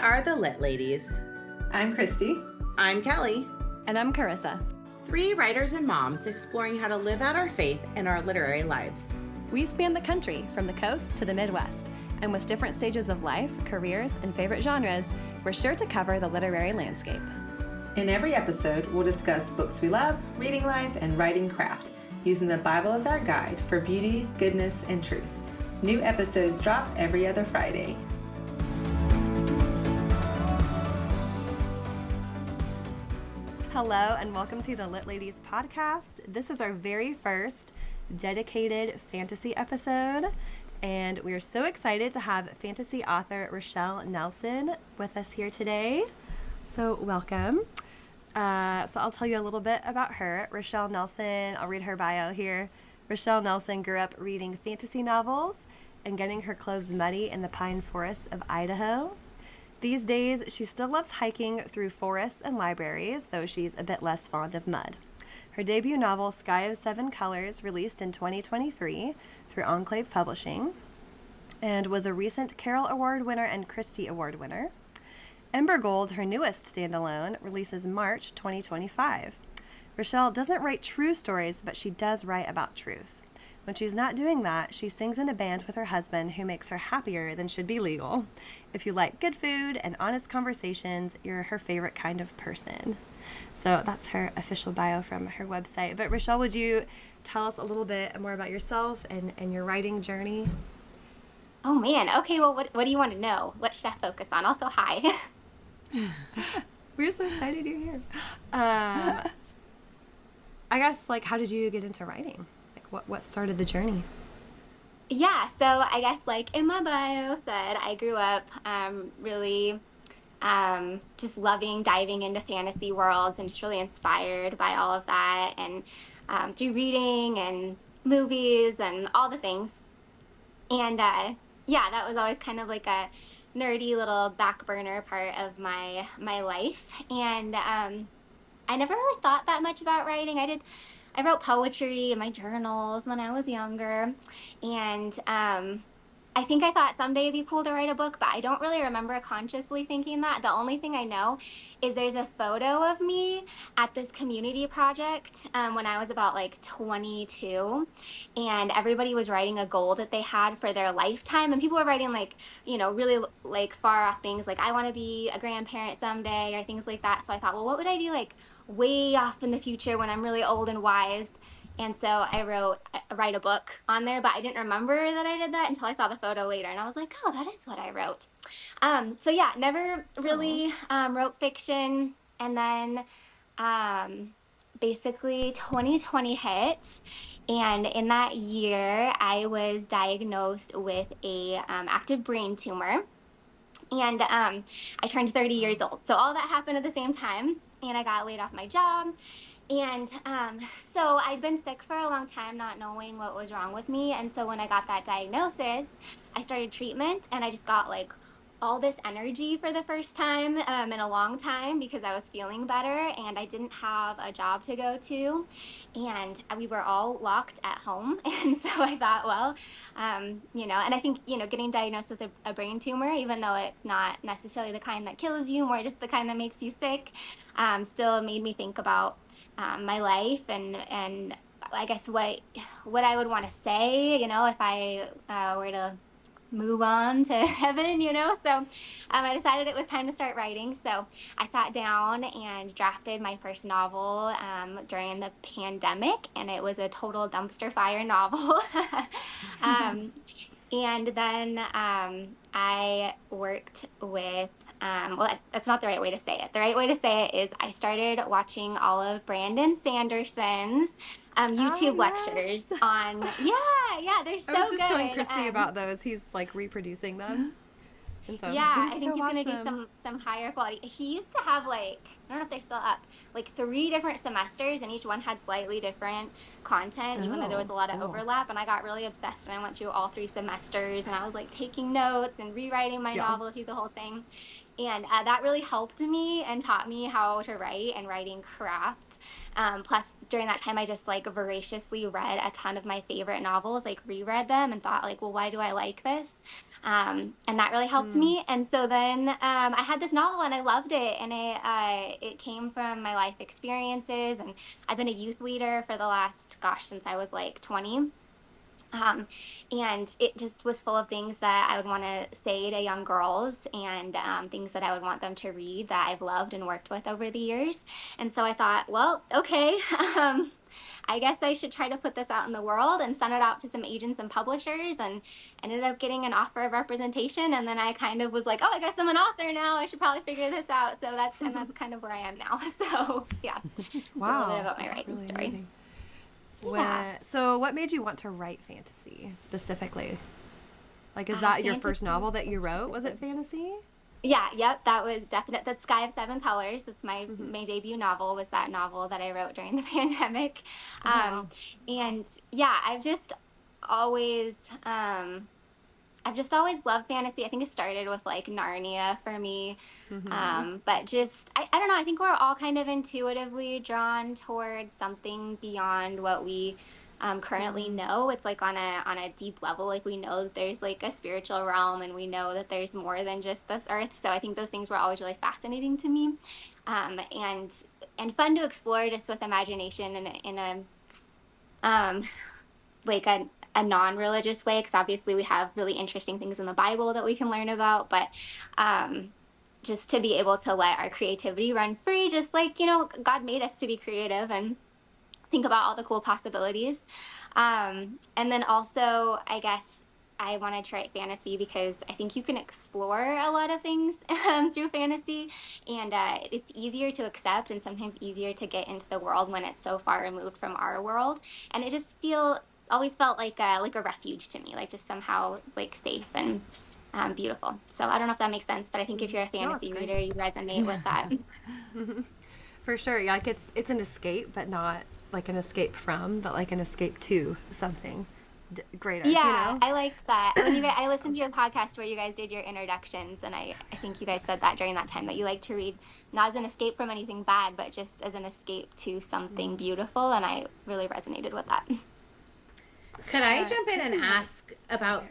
are the Lit Ladies. I'm Christie. I'm Kelly. And I'm Carissa. 3 writers and moms exploring how to live out our faith in our literary lives. We span the country from the coast to the Midwest, and with different stages of life, careers, and favorite genres, we're sure to cover the literary landscape. In every episode, we'll discuss books we love, reading life, and writing craft, using the Bible as our guide for beauty, goodness, and truth. New episodes drop every other Friday. Hello, and welcome to the Lit Ladies podcast. This is our very first dedicated fantasy episode, and we are so excited to have fantasy author Rachelle Nelson with us here today. So welcome. So I'll tell you a little bit about her. Rachelle Nelson, I'll read her bio here. Rachelle Nelson grew up reading fantasy novels and getting her clothes muddy in the pine forests of Idaho. These days, she still loves hiking through forests and libraries, though she's a bit less fond of mud. Her debut novel, Sky of Seven Colors, released in 2023 through Enclave Publishing, and was a recent Carol Award winner and Christie Award winner. Embergold, her newest standalone, releases March 2025. Rachelle doesn't write true stories, but she does write about truth. When she's not doing that, she sings in a band with her husband, who makes her happier than should be legal. If you like good food and honest conversations, you're her favorite kind of person. So that's her official bio from her website. But Rachelle, would you tell us a little bit more about yourself and your writing journey? Oh man, okay, well what do you want to know? What should I focus on? Also, hi. We're so excited you're here. I guess, how did you get into writing? What started the journey? Yeah, so I guess in my bio said, I grew up really just loving diving into fantasy worlds and just really inspired by all of that, and through reading and movies and all the things. And yeah, that was always kind of like a nerdy little back burner part of my life. And I never really thought that much about writing. I wrote poetry in my journals when I was younger, and I think I thought someday it'd be cool to write a book, but I don't really remember consciously thinking that. The only thing I know is there's a photo of me at this community project when I was about 22, and everybody was writing a goal that they had for their lifetime, and people were writing really far off things like I want to be a grandparent someday or things like that. So I thought, well, what would I do way off in the future when I'm really old and wise? And so I write a book on there, but I didn't remember that I did that until I saw the photo later, and I was like, oh, that is what I wrote. So yeah, never really wrote fiction. And then basically 2020 hit, and in that year I was diagnosed with a active brain tumor, and I turned 30 years old. So all that happened at the same time, and I got laid off my job. And so I'd been sick for a long time, not knowing what was wrong with me. And so when I got that diagnosis, I started treatment, and I just got all this energy for the first time in a long time, because I was feeling better and I didn't have a job to go to, and we were all locked at home. And so I thought, well, and I think, getting diagnosed with a brain tumor, even though it's not necessarily the kind that kills you, more just the kind that makes you sick, still made me think about my life and I guess what I would want to say, if I were to move on to heaven, So I decided it was time to start writing. So I sat down and drafted my first novel during the pandemic, and it was a total dumpster fire novel. And then I worked with well, that's not the right way to say it. The right way to say it is I started watching all of Brandon Sanderson's YouTube lectures on, they're so good. I was just telling Christie about those. He's reproducing them. And so I think he's going to do some higher quality. He used to have I don't know if they're still up, 3 different semesters, and each one had slightly different content, even though there was a lot of overlap. And I got really obsessed, and I went through all 3 semesters, and I was taking notes and rewriting my novel through the whole thing. And that really helped me and taught me how to write and writing craft. Plus, during that time, I just like voraciously read a ton of my favorite novels, like reread them and thought like, well, why do I like this? And that really helped me. And so then I had this novel and I loved it. And it came from my life experiences. And I've been a youth leader for the last, since I was like 20. And it just was full of things that I would want to say to young girls and things that I would want them to read that I've loved and worked with over the years. And so I thought, well, okay, I guess I should try to put this out in the world and send it out to some agents and publishers, and ended up getting an offer of representation. And then I kind of was like, oh, I guess I'm an author now. I should probably figure this out. So that's kind of where I am now. So yeah, wow, a little bit about my writing really story. Amazing. Yeah. So what made you want to write fantasy specifically? Like, is that your first novel that you wrote? Was it fantasy? Yeah, yep, that was definite. That's Sky of Seven Colors. It's my debut novel, was that novel that I wrote during the pandemic. And yeah, I've just always loved fantasy. I think it started with like Narnia for me. But just, I don't know, I think we're all kind of intuitively drawn towards something beyond what we currently know. It's like on a deep level, like we know that there's like a spiritual realm, and we know that there's more than just this earth. So I think those things were always really fascinating to me, and fun to explore just with imagination in a like a non-religious way, because obviously we have really interesting things in the Bible that we can learn about, but just to be able to let our creativity run free, just like, God made us to be creative and think about all the cool possibilities. And then also, I guess I wanted to write fantasy because I think you can explore a lot of things through fantasy, and it's easier to accept and sometimes easier to get into the world when it's so far removed from our world. And it just always felt like a refuge to me, like just somehow like safe and beautiful. So I don't know if that makes sense, but I think if you're a fantasy reader, you resonate with that. For sure. Yeah, like it's an escape, but not like an escape from, but like an escape to something greater. Yeah, I liked that. I listened to your podcast where you guys did your introductions, and I think you guys said that during that time, that you like to read not as an escape from anything bad, but just as an escape to something beautiful, and I really resonated with that. Could I jump in and ask about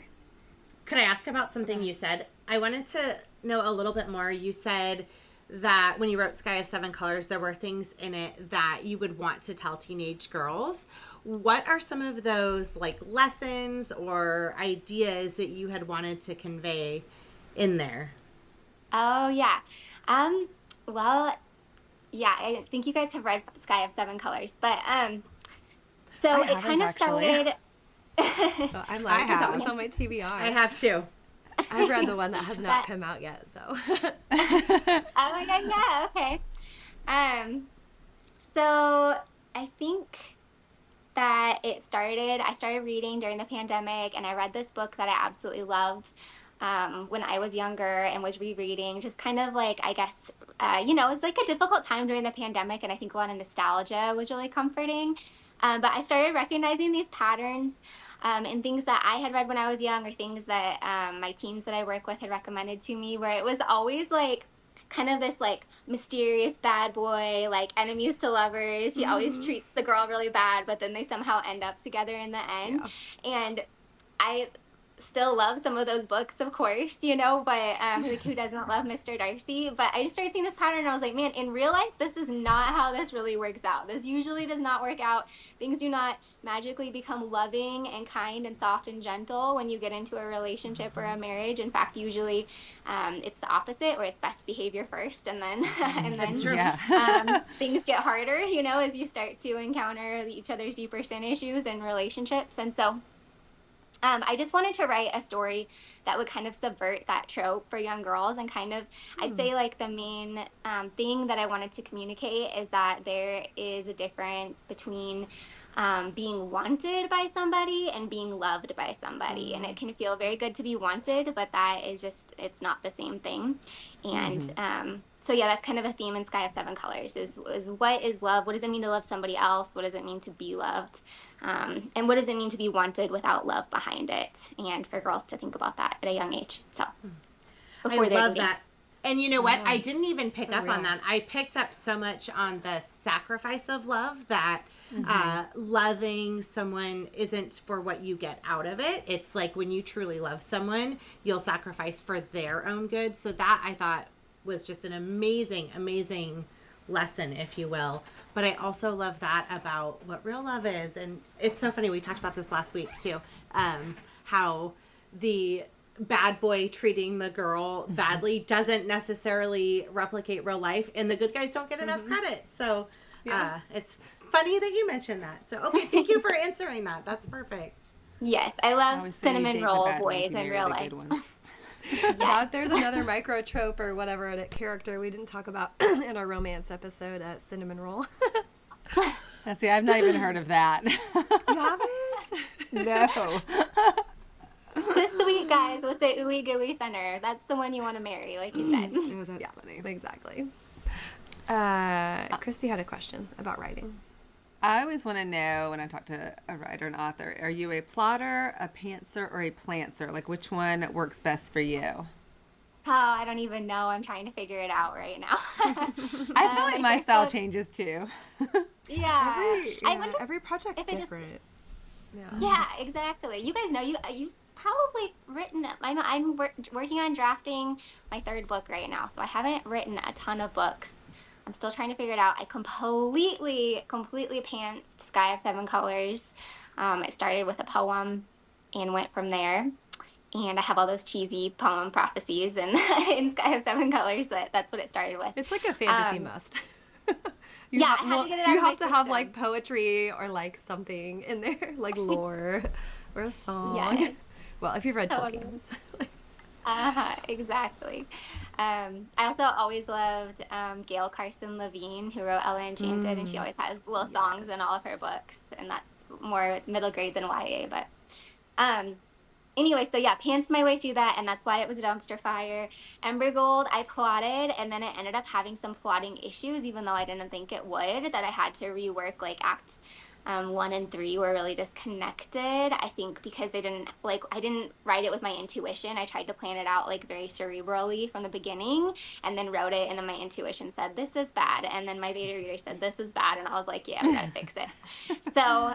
something you said? I wanted to know a little bit more. You said that when you wrote Sky of Seven Colors, there were things in it that you would want to tell teenage girls. What are some of those like lessons or ideas that you had wanted to convey in there? Oh, yeah. Well, yeah, I think you guys have read Sky of Seven Colors, but so it kind of started... So I'm like, that one's on my TBR. I have too. I've read the one that has not come out yet, so. Oh my God, yeah, okay. So I think that I started reading during the pandemic, and I read this book that I absolutely loved when I was younger and was rereading, just kind of like, I guess, it was like a difficult time during the pandemic, and I think a lot of nostalgia was really comforting. But I started recognizing these patterns and things that I had read when I was young, or things that my teens that I work with had recommended to me, where it was always like kind of this like mysterious bad boy, like enemies to lovers. He always treats the girl really bad, but then they somehow end up together in the end. Yeah. And I still love some of those books, of course, but like, who doesn't love Mr. Darcy? But I just started seeing this pattern, and I was like, man, in real life, this is not how this really works out. This usually does not work out. Things do not magically become loving and kind and soft and gentle when you get into a relationship or a marriage. In fact, usually it's the opposite, where it's best behavior first, and then That's true. Things get harder, as you start to encounter each other's deeper sin issues in relationships. And so I just wanted to write a story that would kind of subvert that trope for young girls, and kind of, I'd say like the main thing that I wanted to communicate is that there is a difference between being wanted by somebody and being loved by somebody. And it can feel very good to be wanted, but that is just, it's not the same thing. And so yeah, that's kind of a theme in Sky of Seven Colors is what is love? What does it mean to love somebody else? What does it mean to be loved? And what does it mean to be wanted without love behind it? And for girls to think about that at a young age. So before I love that. And you know what? I didn't even pick So up on that. I picked up so much on the sacrifice of love that loving someone isn't for what you get out of it. It's like when you truly love someone, you'll sacrifice for their own good. So that I thought was just an amazing, amazing lesson, if you will. But I also love that about what real love is. And it's so funny. We talked about this last week too. How the bad boy treating the girl badly doesn't necessarily replicate real life, and the good guys don't get enough credit. So it's funny that you mentioned that. So okay, thank you for answering that. That's perfect. Yes, I love cinnamon roll boys in real life. Yes. There's another micro trope or whatever a character we didn't talk about in our romance episode at Cinnamon Roll. See, I've not even heard of that. You haven't? No. The sweet guys with the ooey gooey center. That's the one you want to marry, like you said. Oh, that's funny. Exactly. Christy had a question about writing. I always want to know when I talk to a writer and author, are you a plotter, a pantser, or a plantser? Like, which one works best for you? Oh, I don't even know. I'm trying to figure it out right now. I feel like my style changes too. Yeah. Every project's if it different. Yeah, exactly. You guys know you've probably written. I'm working on drafting my third book right now, so I haven't written a ton of books. I'm still trying to figure it out. I completely pantsed Sky of Seven Colors. It started with a poem and went from there. And I have all those cheesy poem prophecies in Sky of Seven Colors. That's what it started with. It's like a fantasy must. I have to get it out you of my have to have system. like poetry or like something in there, like lore or a song. Yes. Well, if you've read Totally. Tolkien. It's like... Exactly. I also always loved Gail Carson Levine, who wrote Ella Enchanted, and she always has little songs in all of her books, and that's more middle grade than YA. But anyway, so yeah, pantsed my way through that, and that's why it was a dumpster fire. Embergold, I plotted, and then it ended up having some plotting issues, even though I didn't think it would, that I had to rework, like, acts 1 and 3 were really disconnected. I think because I didn't write it with my intuition. I tried to plan it out like very cerebrally from the beginning, and then wrote it, and then my intuition said this is bad, and then my beta reader said this is bad, and I was like, yeah, we gotta fix it. So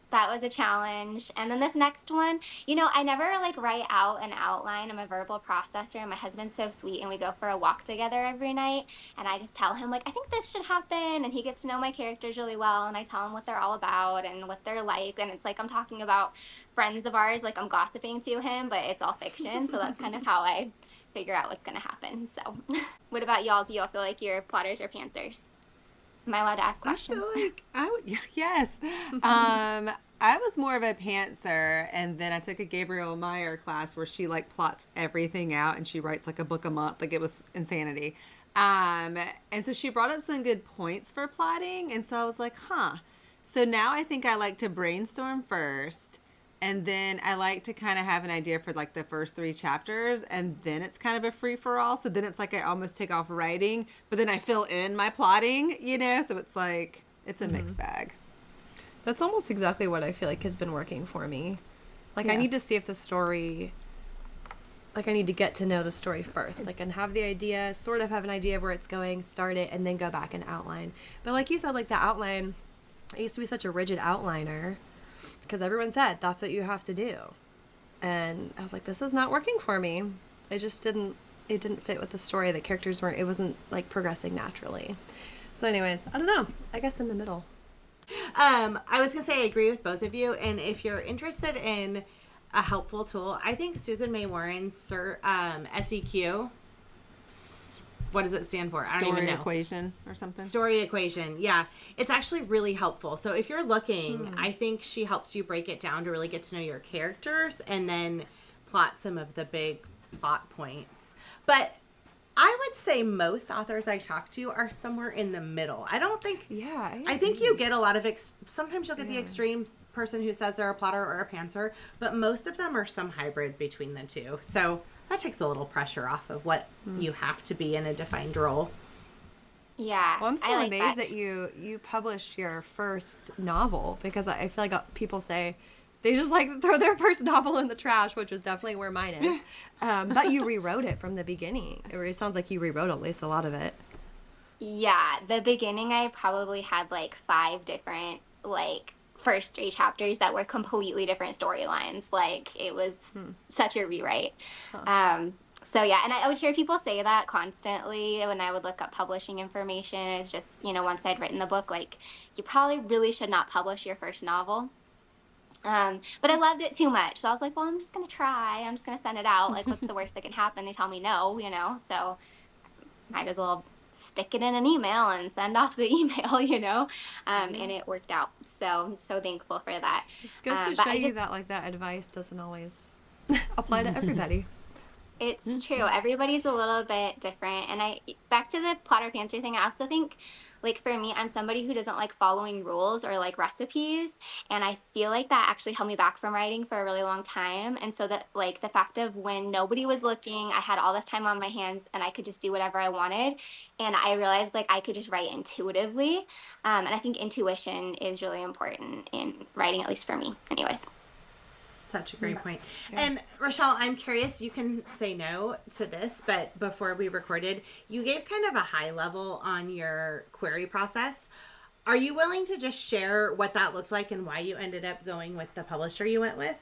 that was a challenge. And then this next one, I never like write out an outline. I'm a verbal processor, and my husband's so sweet, and we go for a walk together every night, and I just tell him like, I think this should happen, and he gets to know my characters really well, and I tell him what they're all about and what they're like, and it's like I'm talking about friends of ours, like I'm gossiping to him, but it's all fiction. So that's kind of how I figure out what's going to happen. So what about y'all? Do y'all feel like you're plotters or pantsers? Am I allowed to ask questions? I feel like I would, yes. I was more of a pantser, and then I took a Gabrielle Meyer class where she like plots everything out, and she writes like a book a month. Like, it was insanity. And so she brought up some good points for plotting, and so I was like, So now I think I like to brainstorm first, and then I like to kind of have an idea for like the first 3 chapters, and then it's kind of a free for all. So then it's like I almost take off writing, but then I fill in my plotting, so it's like it's a mixed bag. That's almost exactly what I feel like has been working for me. Like, I need to see if the story, like, I need to get to know the story first. Like, and have the idea, sort of have an idea of where it's going, start it, and then go back and outline. But like you said, like, the outline, I used to be such a rigid outliner because everyone said that's what you have to do. And I was like, this is not working for me. It didn't fit with the story. The characters it wasn't, like, progressing naturally. So anyways, I don't know. I guess in the middle. I was going to say I agree with both of you, and if you're interested in a helpful tool, I think Susan May Warren's SEQ, what does it stand for? I don't even know. Story equation or something? Story equation, yeah. It's actually really helpful. So if you're looking, I think she helps you break it down to really get to know your characters and then plot some of the big plot points. But I would say most authors I talk to are somewhere in the middle. I don't think... Yeah. I think you get a lot of... sometimes you'll get the extreme person who says they're a plotter or a pantser, but most of them are some hybrid between the two. So that takes a little pressure off of what you have to be in a defined role. Yeah. Well, I'm so amazed that you published your first novel, because I feel like people say They just like throw their first novel in the trash, which is definitely where mine is. But you rewrote it from the beginning. It sounds like you rewrote at least a lot of it. Yeah, the beginning I probably had like 5 different like first 3 chapters that were completely different storylines. Like it was such a rewrite. So yeah, and I would hear people say that constantly when I would look up publishing information. It's just, once I'd written the book, like you probably really should not publish your first novel. But I loved it too much. So I was like, well, I'm just going to try. I'm just going to send it out. Like, what's the worst that can happen? They tell me no, so might as well stick it in an email and send off the email, and it worked out. So thankful for that. It goes to show you that like that advice doesn't always apply to everybody. It's true. Everybody's a little bit different. And back to the plotter pantser thing, I also think, like, for me, I'm somebody who doesn't like following rules or like recipes. And I feel like that actually held me back from writing for a really long time. And so that, like, the fact of when nobody was looking, I had all this time on my hands and I could just do whatever I wanted. And I realized, like, I could just write intuitively. And I think intuition is really important in writing, at least for me. Anyways. Such a great point. Yeah. And Rachelle, I'm curious, you can say no to this, but before we recorded, you gave kind of a high level on your query process. Are you willing to just share what that looked like and why you ended up going with the publisher you went with?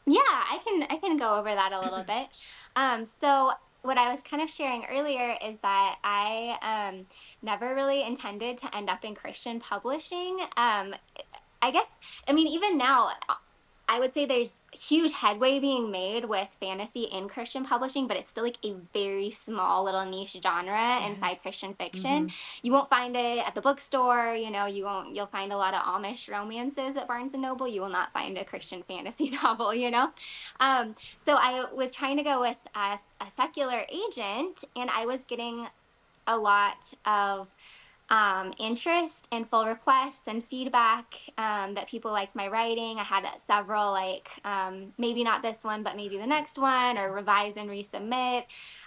Yeah, I can go over that a little bit. So what I was kind of sharing earlier is that I never really intended to end up in Christian publishing. Even now, I would say there's huge headway being made with fantasy in Christian publishing, but it's still like a very small little niche genre inside Christian fiction. You won't find it at the bookstore, you'll find a lot of Amish romances at Barnes & Noble. You will not find a Christian fantasy novel, So I was trying to go with a secular agent, and I was getting a lot of interest and full requests and feedback that people liked my writing. I had several, like maybe not this one, but maybe the next one, or revise and resubmit.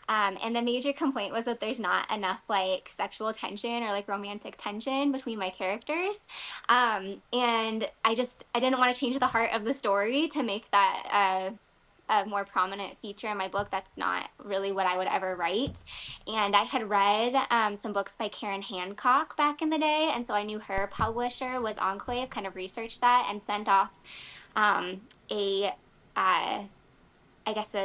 And the major complaint was that there's not enough like sexual tension or like romantic tension between my characters. And I didn't want to change the heart of the story to make that a more prominent feature in my book. That's not really what I would ever write. And I had read some books by Karen Hancock back in the day, and so I knew her publisher was Enclave, kind of researched that and sent off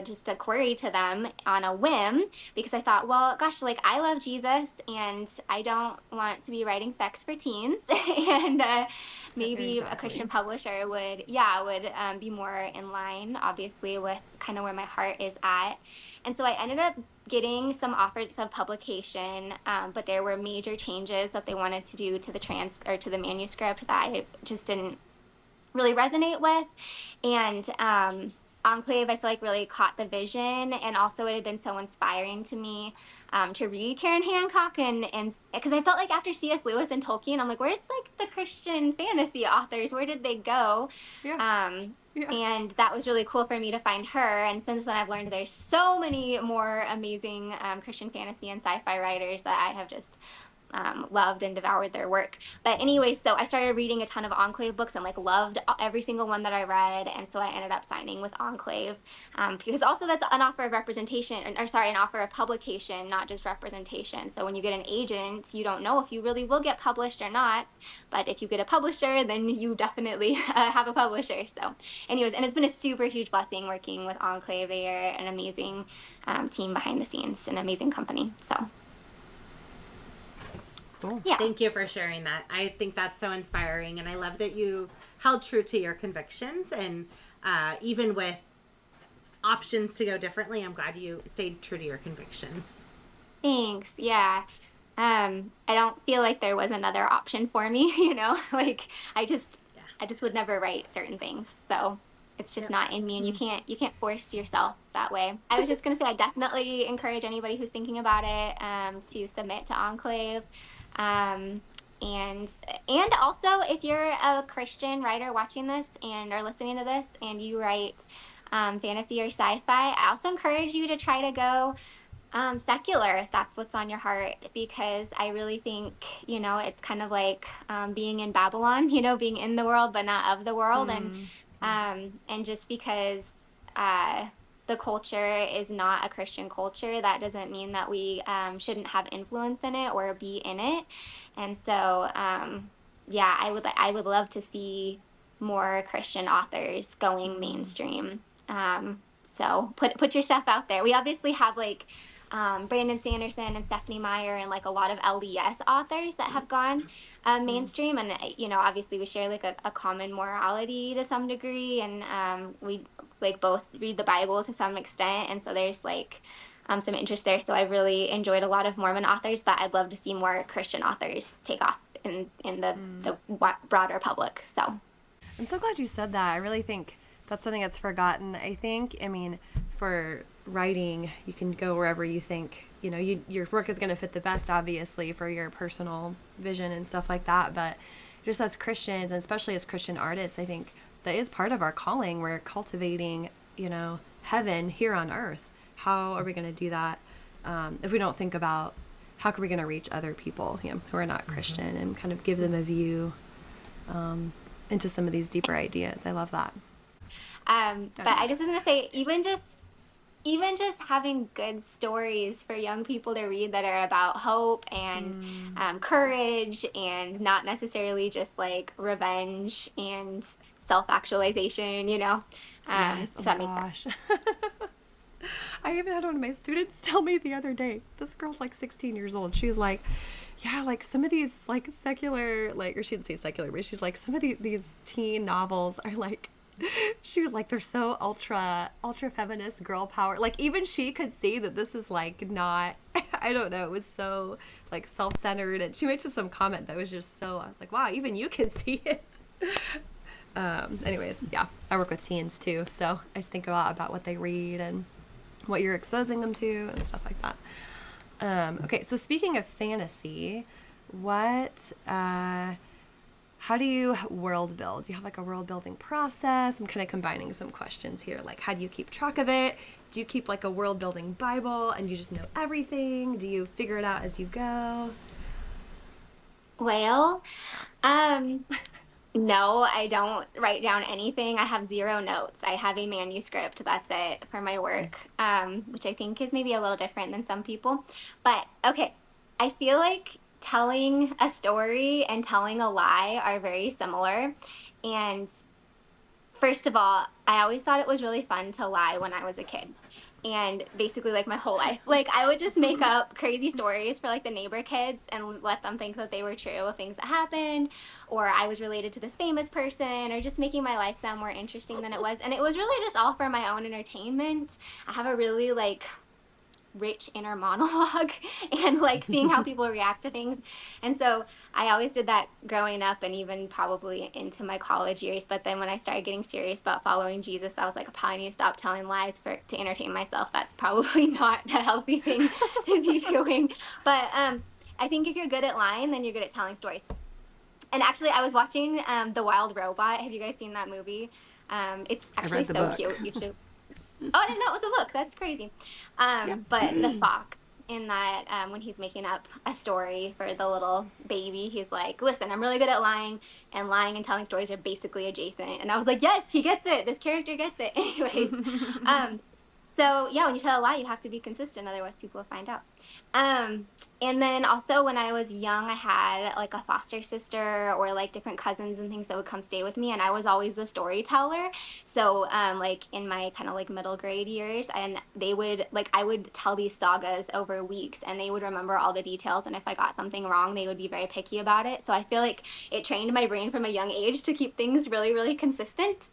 just a query to them on a whim, because I thought, well, gosh, like I love Jesus and I don't want to be writing sex for teens. And maybe a Christian publisher would be more in line, obviously, with kind of where my heart is at. And so I ended up getting some offers of publication, but there were major changes that they wanted to do to the manuscript that I just didn't really resonate with. And Enclave, I feel like, really caught the vision, and also it had been so inspiring to me to read Karen Hancock, and because I felt like after C.S. Lewis and Tolkien, I'm like, where's like the Christian fantasy authors? Where did they go? And that was really cool for me to find her. And since then, I've learned there's so many more amazing Christian fantasy and sci-fi writers that I have just loved and devoured their work. But anyway, so I started reading a ton of Enclave books and like loved every single one that I read, and so I ended up signing with Enclave because also that's an offer of representation, an offer of publication, not just representation. So when you get an agent, you don't know if you really will get published or not, but if you get a publisher, then you definitely have a publisher. So anyways, and it's been a super huge blessing working with Enclave. They are an amazing team behind the scenes, an amazing company. So cool. Yeah. Thank you for sharing that. I think that's so inspiring, and I love that you held true to your convictions, and even with options to go differently, I'm glad you stayed true to your convictions. Thanks. Yeah. I don't feel like there was another option for me, like I just would never write certain things. So it's just not in me, and you can't force yourself that way. I was just going to say, I definitely encourage anybody who's thinking about it to submit to Enclave. And also, if you're a Christian writer watching this and are listening to this and you write fantasy or sci-fi, I also encourage you to try to go secular if that's what's on your heart, because I really think, it's kind of like being in Babylon, being in the world but not of the world. And And just because the culture is not a Christian culture, that doesn't mean that we shouldn't have influence in it or be in it. And so, yeah, I would love to see more Christian authors going mainstream. So put your stuff out there. We obviously have like Brandon Sanderson and Stephanie Meyer and like a lot of LDS authors that have gone mainstream, and obviously we share like a common morality to some degree, and we like both read the Bible to some extent, and so there's like some interest there. So I've really enjoyed a lot of Mormon authors, but I'd love to see more Christian authors take off in the broader public. So I'm so glad you said that. I really think that's something that's forgotten. I mean, for writing, you can go wherever you think, your work is going to fit the best, obviously, for your personal vision and stuff like that. But just as Christians, and especially as Christian artists, I think that is part of our calling. We're cultivating, heaven here on earth. How are we going to do that if we don't think about how are we going to reach other people who are not Christian and kind of give them a view into some of these deeper ideas? I love that. But I just was going to say, even just having good stories for young people to read that are about hope and courage, and not necessarily just like revenge and self-actualization, Yes, if that makes sense. I even had one of my students tell me the other day, this girl's like 16 years old. She was like, yeah, like some of these like secular, like, or she didn't say secular, but she's like, some of these teen novels are like, she was like, they're so ultra feminist girl power. Like even she could see that this is like not, I don't know, it was so like self-centered. And she made just some comment that was just so, I was like, wow, even you can see it. Anyways, yeah, I work with teens too. So I just think a lot about what they read and what you're exposing them to and stuff like that. Okay. So speaking of fantasy, how do you world build? Do you have like a world building process? I'm kind of combining some questions here. Like, how do you keep track of it? Do you keep like a world building Bible and you just know everything? Do you figure it out as you go? Well, no, I don't write down anything. I have 0 notes. I have a manuscript. That's it for my work, which I think is maybe a little different than some people. But okay, I feel like telling a story and telling a lie are very similar. And first of all, I always thought it was really fun to lie when I was a kid. And basically like my whole life, like I would just make up crazy stories for like the neighbor kids and let them think that they were true of things that happened, or I was related to this famous person, or just making my life sound more interesting than it was. And it was really just all for my own entertainment. I have a really like rich inner monologue and like seeing how people react to things. And so I always did that growing up and even probably into my college years. But then when I started getting serious about following Jesus, I was like, I probably need to stop telling lies to entertain myself. That's probably not a healthy thing to be doing. But I think if you're good at lying, then you're good at telling stories. And actually, I was watching The Wild Robot. Have you guys seen that movie? It's actually so book. cute. You should. Oh, I didn't know it was a book. That's crazy. But the fox in that, when he's making up a story for the little baby, he's like, listen, I'm really good at lying and telling stories are basically adjacent. And I was like, yes, he gets it. This character gets it. Anyways. So yeah, when you tell a lie, you have to be consistent. Otherwise people will find out. And then also when I was young, I had like a foster sister or like different cousins and things that would come stay with me. And I was always the storyteller. So, like in my kind of like middle grade years, and they would like, I would tell these sagas over weeks and they would remember all the details. And if I got something wrong, they would be very picky about it. So I feel like it trained my brain from a young age to keep things really, really consistent.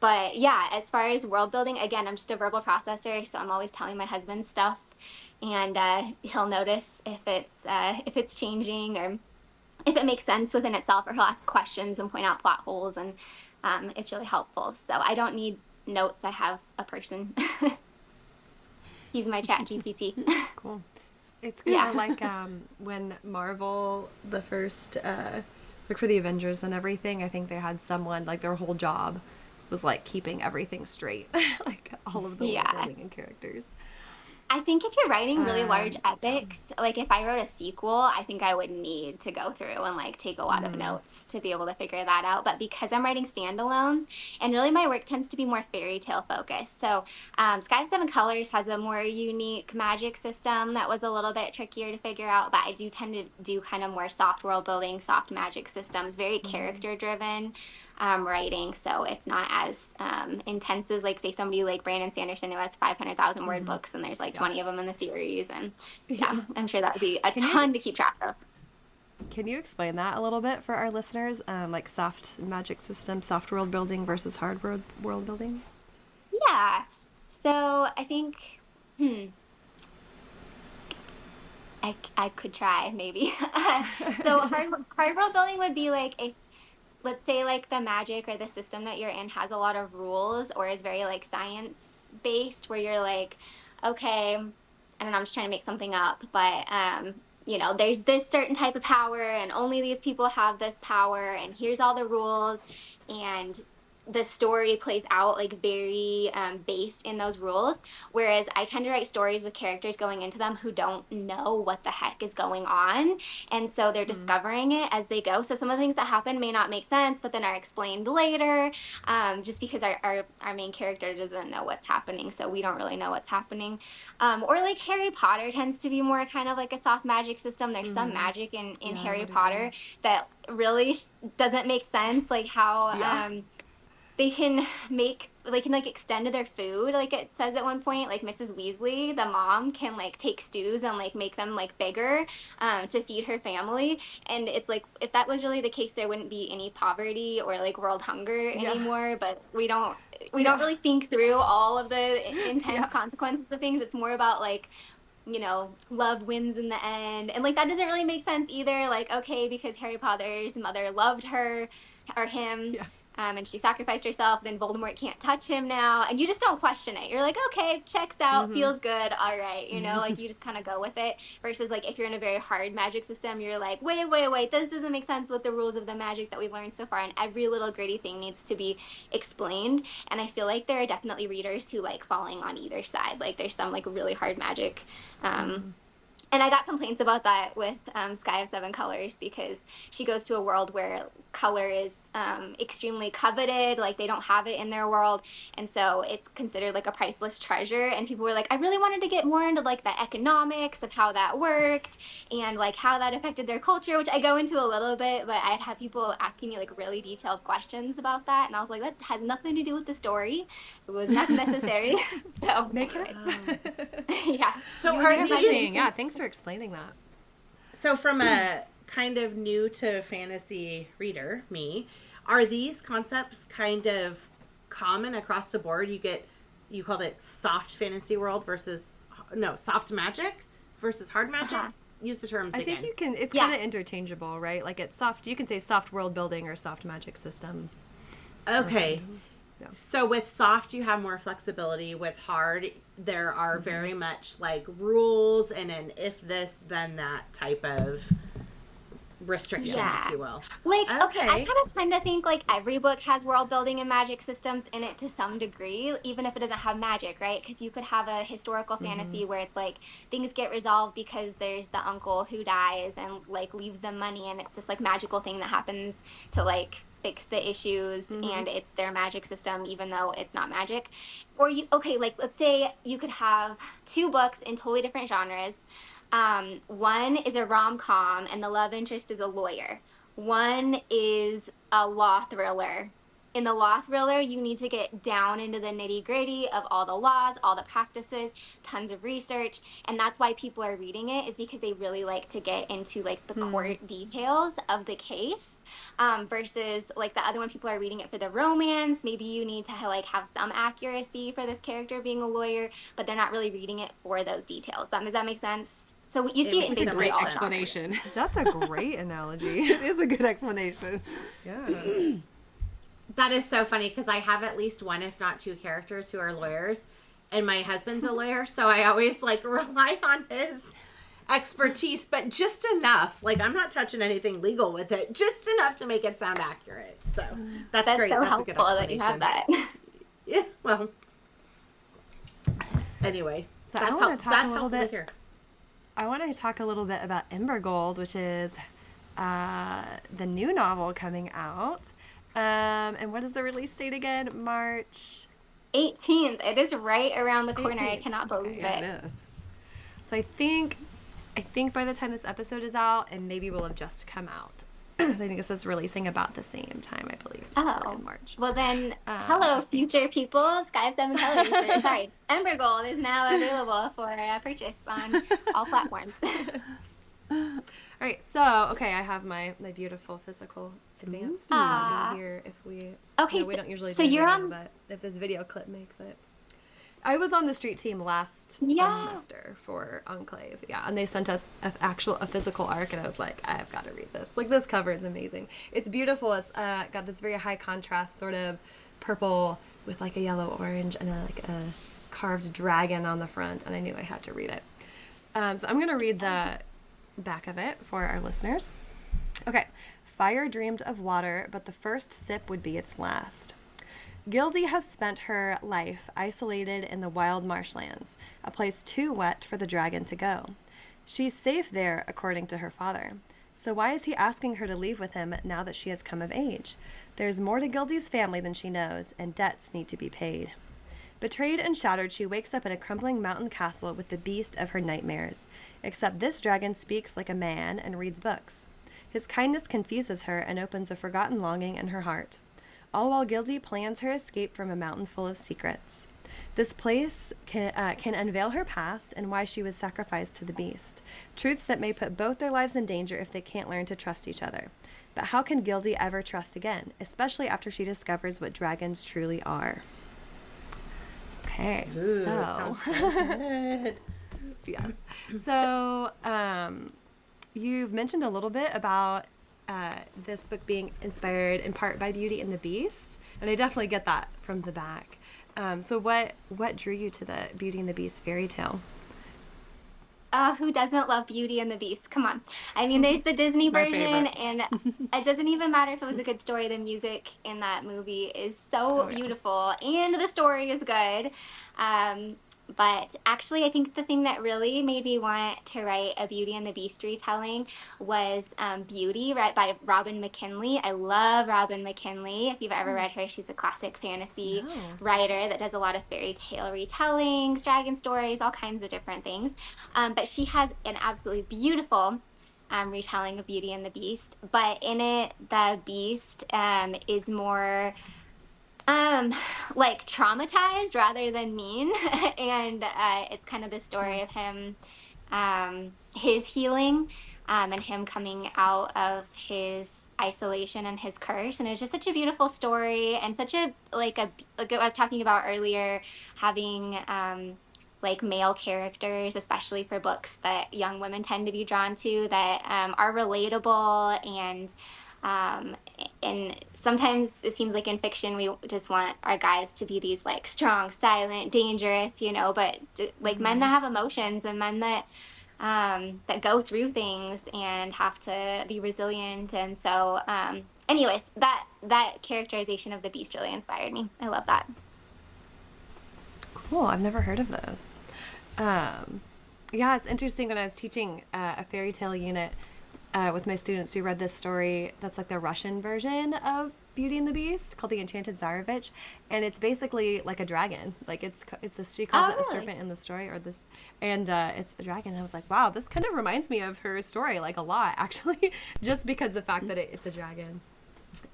But yeah, as far as world building, again, I'm just a verbal processor, so I'm always telling my husband stuff, and he'll notice if it's changing or if it makes sense within itself, or he'll ask questions and point out plot holes, and it's really helpful. So I don't need notes. I have a person. He's my chat GPT. Cool. It's kind of like when Marvel, the first, like for the Avengers and everything, I think they had someone, like their whole job was like keeping everything straight, like all of the world building and characters. I think if you're writing really large epics, like if I wrote a sequel, I think I would need to go through and like take a lot of notes to be able to figure that out. But because I'm writing standalones, and really my work tends to be more fairy tale focused. So Sky of Seven Colors has a more unique magic system that was a little bit trickier to figure out, but I do tend to do kind of more soft world building, soft magic systems, very character driven writing. So it's not as intense as like say somebody like Brandon Sanderson who has 500,000 word books and there's like 20 of them in the series. And I'm sure that would be a ton to keep track of. Can you explain that a little bit for our listeners? Like soft magic system, soft world building versus hard world building? Yeah. So I think, I could try maybe. So hard world building would be like if, let's say like the magic or the system that you're in has a lot of rules or is very like science based, where you're like, okay, I don't know, I'm just trying to make something up, but there's this certain type of power and only these people have this power and here's all the rules, and the story plays out like very based in those rules, whereas I tend to write stories with characters going into them who don't know what the heck is going on, and so they're discovering it as they go. So some of the things that happen may not make sense, but then are explained later, just because our main character doesn't know what's happening, so we don't really know what's happening. Or like Harry Potter tends to be more kind of like a soft magic system. There's some magic in Harry Potter that really doesn't make sense, like how they can like extend their food. Like it says at one point, like Mrs. Weasley, the mom, can like take stews and like make them like bigger to feed her family. And it's like, if that was really the case, there wouldn't be any poverty or like world hunger anymore. But we don't really think through all of the intense consequences of things. It's more about like, love wins in the end. And like that doesn't really make sense either. Like, okay, because Harry Potter's mother loved her or him. And she sacrificed herself, then Voldemort can't touch him now. And you just don't question it. You're like, okay, checks out, feels good, all right. Like you just kind of go with it. Versus like if you're in a very hard magic system, you're like, wait, this doesn't make sense with the rules of the magic that we've learned so far. And every little gritty thing needs to be explained. And I feel like there are definitely readers who like falling on either side. Like there's some like really hard magic. And I got complaints about that with Sky of Seven Colors, because she goes to a world where color is extremely coveted, like they don't have it in their world, and so it's considered like a priceless treasure. And people were like, I really wanted to get more into like the economics of how that worked and like how that affected their culture, which I go into a little bit, but I'd have people asking me like really detailed questions about that, and I was like, that has nothing to do with the story. It was not necessary. So yeah. So are these... Yeah, thanks for explaining that. So from a kind of new to fantasy reader, are these concepts kind of common across the board? You called it soft fantasy world soft magic versus hard magic? Use the terms again. I think it's kind of interchangeable, right? Like it's soft, you can say soft world building or soft magic system. Okay. So with soft, you have more flexibility. With hard, there are very much like rules and an if this, then that type of restriction, if you will. Like, okay, I kind of tend to think like every book has world building and magic systems in it to some degree, even if it doesn't have magic, right? Because you could have a historical fantasy where it's like things get resolved because there's the uncle who dies and like leaves them money, and it's this like magical thing that happens to like fix the issues, and it's their magic system even though it's not magic. Or like let's say you could have two books in totally different genres. One is a rom-com and the love interest is a lawyer. One is a law thriller. In the law thriller, you need to get down into the nitty-gritty of all the laws, all the practices, tons of research, and that's why people are reading it, is because they really like to get into like the court details of the case. Versus like the other one, people are reading it for the romance. Maybe you need to like have some accuracy for this character being a lawyer, but they're not really reading it for those details. Does that make sense? So you see it in a great explanation. That's a great analogy. It is a good explanation. Yeah. That is so funny, because I have at least one, if not two, characters who are lawyers, and my husband's a lawyer, so I always like rely on his expertise, but just enough. Like I'm not touching anything legal with it, just enough to make it sound accurate. So that's great. So that's helpful a good explanation. that you have that. Yeah. Well. Anyway, So I want to talk a little bit. Here. I want to talk a little bit about Embergold, which is the new novel coming out. And what is the release date again? March 18th. It is right around the corner. 18th. I cannot believe Yeah, it. it is. So I think by the time this episode is out, and maybe will have just come out. I think this is releasing about the same time, I believe. Oh, in March. Well then, hello, future people. Sky of Seven Colors. Sorry, Embergold is now available for purchase on all platforms. All right, so okay, I have my beautiful physical advanced copy here. If we Okay, we don't usually so do you're video, on- but if this video clip makes it. I was on the street team last Yeah. semester for Enclave, yeah, and they sent us a physical arc, and I was like, I've got to read this. Like, this cover is amazing. It's beautiful. It's got this very high contrast sort of purple with like a yellow orange and a carved dragon on the front, and I knew I had to read it. So I'm gonna read the back of it for our listeners. Okay. Fire dreamed of water, but the first sip would be its last. Gildy has spent her life isolated in the wild marshlands, a place too wet for the dragon to go. She's safe there, according to her father. So why is he asking her to leave with him now that she has come of age? There's more to Gildy's family than she knows, and debts need to be paid. Betrayed and shattered, she wakes up in a crumbling mountain castle with the beast of her nightmares. Except this dragon speaks like a man and reads books. His kindness confuses her and opens a forgotten longing in her heart. All while Gildy plans her escape from a mountain full of secrets. This place can unveil her past and why she was sacrificed to the beast. Truths that may put both their lives in danger if they can't learn to trust each other. But how can Gildy ever trust again, especially after she discovers what dragons truly are? Okay, Ooh, so that sounds so good. yes. So you've mentioned a little bit about this book being inspired in part by Beauty and the Beast, and I definitely get that from the back. So what drew you to the Beauty and the Beast fairy tale? Who doesn't love Beauty and the Beast? Come on. I mean, there's the Disney My version, favorite. and it doesn't even matter if it was a good story. The music in that movie is so beautiful, and the story is good. But actually, I think the thing that really made me want to write a Beauty and the Beast retelling was Beauty, right, by Robin McKinley. I love Robin McKinley. If you've ever read her, she's a classic fantasy writer that does a lot of fairy tale retellings, dragon stories, all kinds of different things. But she has an absolutely beautiful retelling of Beauty and the Beast. But in it, the Beast is more like traumatized rather than mean. And it's kind of the story of him, his healing, and him coming out of his isolation and his curse. And it's just such a beautiful story, and such a like I was talking about earlier, having like male characters, especially for books that young women tend to be drawn to, that are relatable. And sometimes it seems like in fiction we just want our guys to be these like strong, silent, dangerous, but like men that have emotions, and men that that go through things and have to be resilient. And so anyways, that characterization of the Beast really inspired me. I love that. Cool. I've never heard of those. Yeah, it's interesting. When I was teaching a fairy tale unit with my students, we read this story that's like the Russian version of Beauty and the Beast, called The Enchanted Tsarevich, and it's basically like a dragon. Like she calls it a serpent in the story, or this, and it's the dragon. And I was like, wow, this kind of reminds me of her story like a lot, actually, just because the fact that it's a dragon.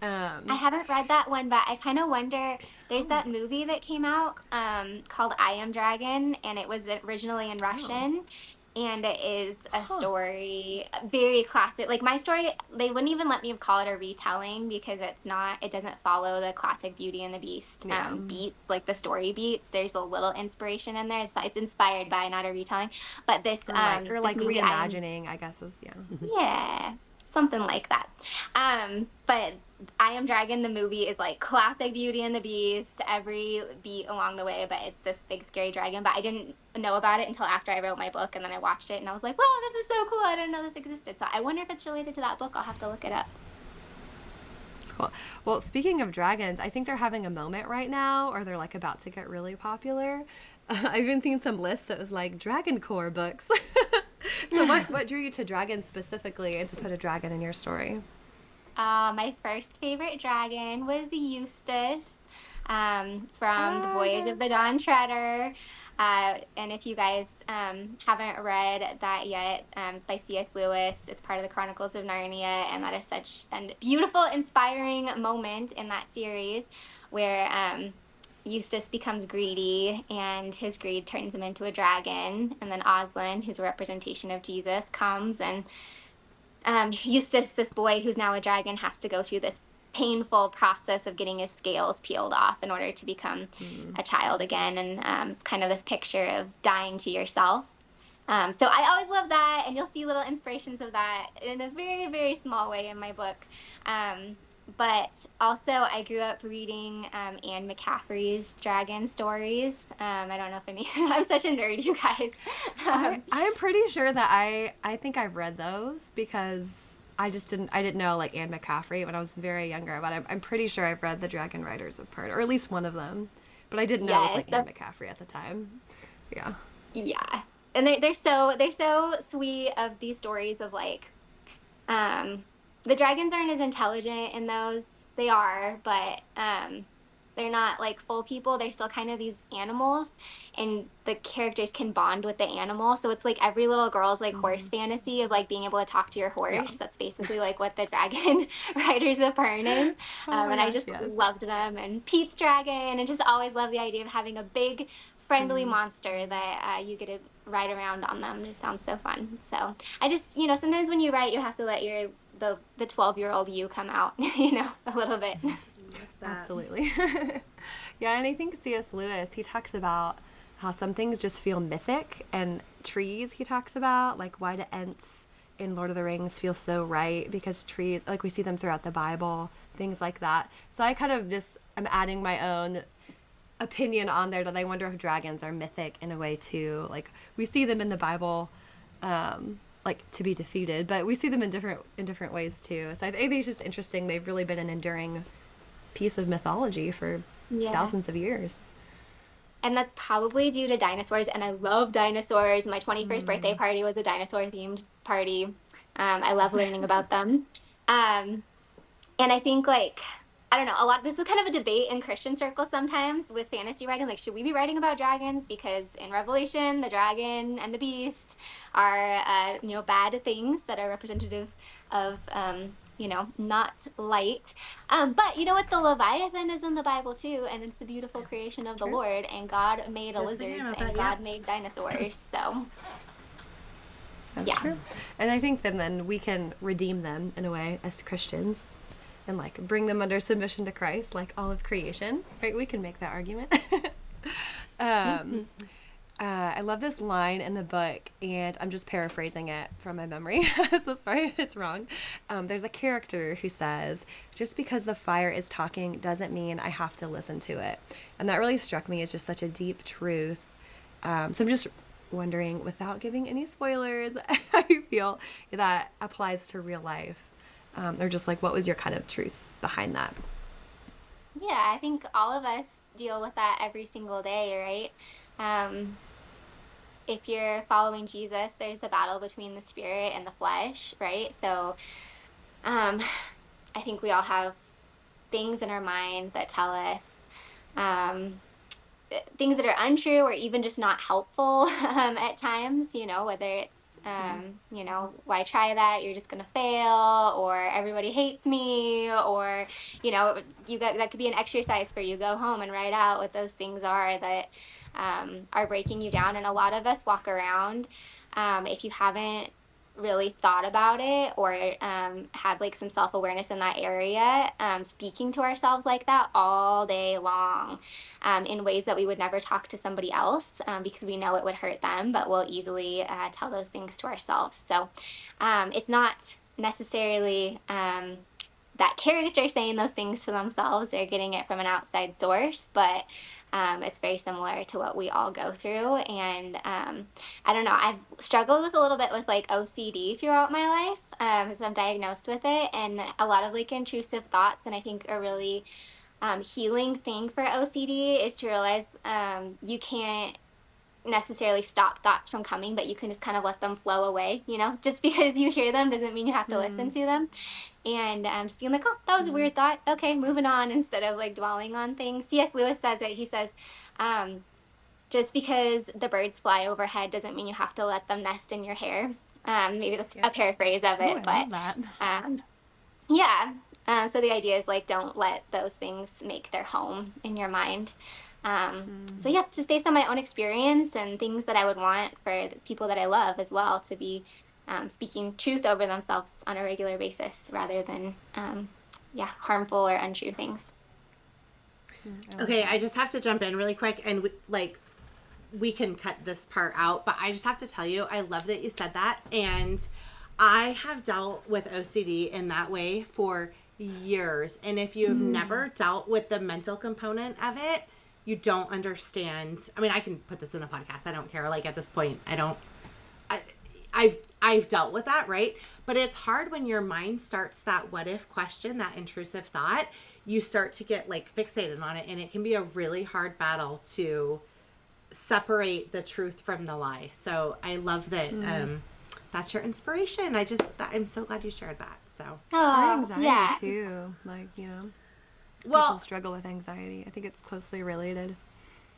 I haven't read that one, but I kind of wonder, there's that movie that came out called I Am Dragon, and it was originally in Russian. And it is a story, very classic. Like my story, they wouldn't even let me call it a retelling because it doesn't follow the classic Beauty and the Beast beats, like the story beats. There's a little inspiration in there. It's inspired by, not a retelling. But this, or like this movie, reimagining, I guess is, yeah, something like that. But I Am Dragon, the movie, is like classic Beauty and the Beast, every beat along the way, but it's this big scary dragon. But I didn't know about it until after I wrote my book, and then I watched it and I was like, wow, this is so cool, I didn't know this existed. So I wonder if it's related to that book. I'll have to look it up. It's cool. Well, speaking of dragons, I think they're having a moment right now, or they're like about to get really popular. I've even seen some lists that was like Dragon Core books. So what drew you to dragons specifically and to put a dragon in your story? My first favorite dragon was Eustace, from The Voyage of the Yes. Dawn Treader. And if you guys haven't read that yet, it's by C.S. Lewis. It's part of the Chronicles of Narnia, and that is such a beautiful, inspiring moment in that series where Eustace becomes greedy, and his greed turns him into a dragon. And then Aslan, who's a representation of Jesus, comes, and Eustace, this boy who's now a dragon, has to go through this painful process of getting his scales peeled off in order to become a child again. And it's kind of this picture of dying to yourself. So I always love that, and you'll see little inspirations of that in a very, very small way in my book. But also, I grew up reading Anne McCaffrey's dragon stories. I don't know if any... I'm such a nerd, you guys. I'm pretty sure that I think I've read those because I didn't know like Anne McCaffrey when I was very younger, but I'm pretty sure I've read the Dragon Riders of Pern, or at least one of them. But I didn't know it was like Anne McCaffrey at the time. Yeah. Yeah. And they're so sweet, of these stories of like the dragons aren't as intelligent in those. They are, but they're not like full people. They're still kind of these animals, and the characters can bond with the animal. So it's like every little girl's like horse fantasy of like being able to talk to your horse. Yeah. That's basically like what the Dragon Riders of Pern is. And I just loved them. And Pete's dragon, and just always loved the idea of having a big, friendly monster that you get to ride around on them. It just sounds so fun. So I just, sometimes when you write, you have to let the 12-year-old you come out, a little bit. Absolutely. Yeah, and I think C.S. Lewis, he talks about how some things just feel mythic, and trees he talks about, like why do Ents in Lord of the Rings feel so right, because trees, like we see them throughout the Bible, things like that. So I kind of I'm adding my own opinion on there that I wonder if dragons are mythic in a way too. Like we see them in the Bible, like to be defeated, but we see them in different ways too. So I think it's just interesting. They've really been an enduring piece of mythology for thousands of years. And that's probably due to dinosaurs, and I love dinosaurs. My 21st birthday party was a dinosaur-themed party. I love learning about them. And I think, like, I don't know, this is kind of a debate in Christian circles sometimes with fantasy writing. Like, should we be writing about dragons? Because in Revelation, the dragon and the beast are, bad things that are representative of, not light. But you know what? The Leviathan is in the Bible too, and it's the beautiful creation of the Lord, and God made a lizard, and God made dinosaurs, so... That's true. And I think then we can redeem them in a way as Christians and like bring them under submission to Christ, like all of creation, right? We can make that argument. I love this line in the book, and I'm just paraphrasing it from my memory, so sorry if it's wrong. There's a character who says, just because the fire is talking doesn't mean I have to listen to it. And that really struck me as just such a deep truth. So I'm just wondering, without giving any spoilers, how you feel that applies to real life. Or just like, what was your kind of truth behind that? Yeah, I think all of us deal with that every single day, right? If you're following Jesus, there's the battle between the spirit and the flesh, right? So I think we all have things in our mind that tell us things that are untrue or even just not helpful at times, whether it's why try that? You're just going to fail, or everybody hates me, or, that could be an exercise for you. Go home and write out what those things are that are breaking you down. And a lot of us walk around, if you haven't really thought about it or had like some self-awareness in that area, speaking to ourselves like that all day long, in ways that we would never talk to somebody else, because we know it would hurt them, but we'll easily tell those things to ourselves. So it's not necessarily that character saying those things to themselves. They're getting it from an outside source, but it's very similar to what we all go through. And I don't know, I've struggled with a little bit with like OCD throughout my life, so I'm diagnosed with it, and a lot of like intrusive thoughts. And I think a really healing thing for OCD is to realize you can't necessarily stop thoughts from coming, but you can just kind of let them flow away, you know? Just because you hear them doesn't mean you have to listen to them. And just being like, oh, that was a weird thought. Okay, moving on, instead of like dwelling on things. C.S. Lewis says it. He says, just because the birds fly overhead doesn't mean you have to let them nest in your hair. Maybe that's a paraphrase of it, I love that. Yeah. So the idea is like, don't let those things make their home in your mind. So yeah, just based on my own experience and things that I would want for the people that I love as well, to be speaking truth over themselves on a regular basis rather than harmful or untrue things. Okay, I just have to jump in really quick, and we can cut this part out, but I just have to tell you, I love that you said that. And I have dealt with OCD in that way for years. And if you've never dealt with the mental component of it, you don't understand. I mean, I can put this in the podcast. I don't care. Like, at this point, I've dealt with that, right? But it's hard when your mind starts that what if question, that intrusive thought, you start to get like fixated on it. And it can be a really hard battle to separate the truth from the lie. So I love that that's your inspiration. I'm so glad you shared that. So anxiety too, like, you know, people struggle with anxiety. I think it's closely related.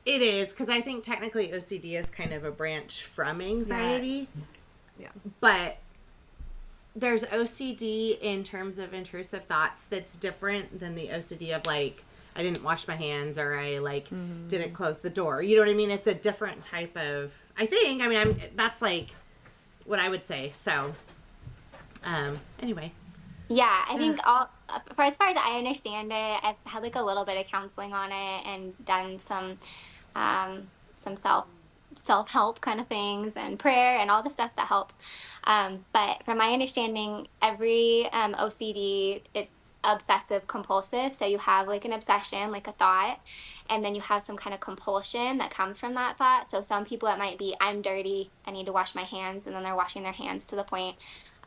It is, because I think technically OCD is kind of a branch from anxiety. Yeah. But there's OCD in terms of intrusive thoughts that's different than the OCD of like, I didn't wash my hands, or I didn't close the door. You know what I mean? It's a different type of, that's like what I would say. So, anyway. Yeah, I think as far as I understand it, I've had like a little bit of counseling on it and done some self-help kind of things and prayer and all the stuff that helps. But from my understanding, every OCD, it's obsessive compulsive. So you have like an obsession, like a thought, and then you have some kind of compulsion that comes from that thought. So some people, it might be, I'm dirty, I need to wash my hands, and then they're washing their hands to the point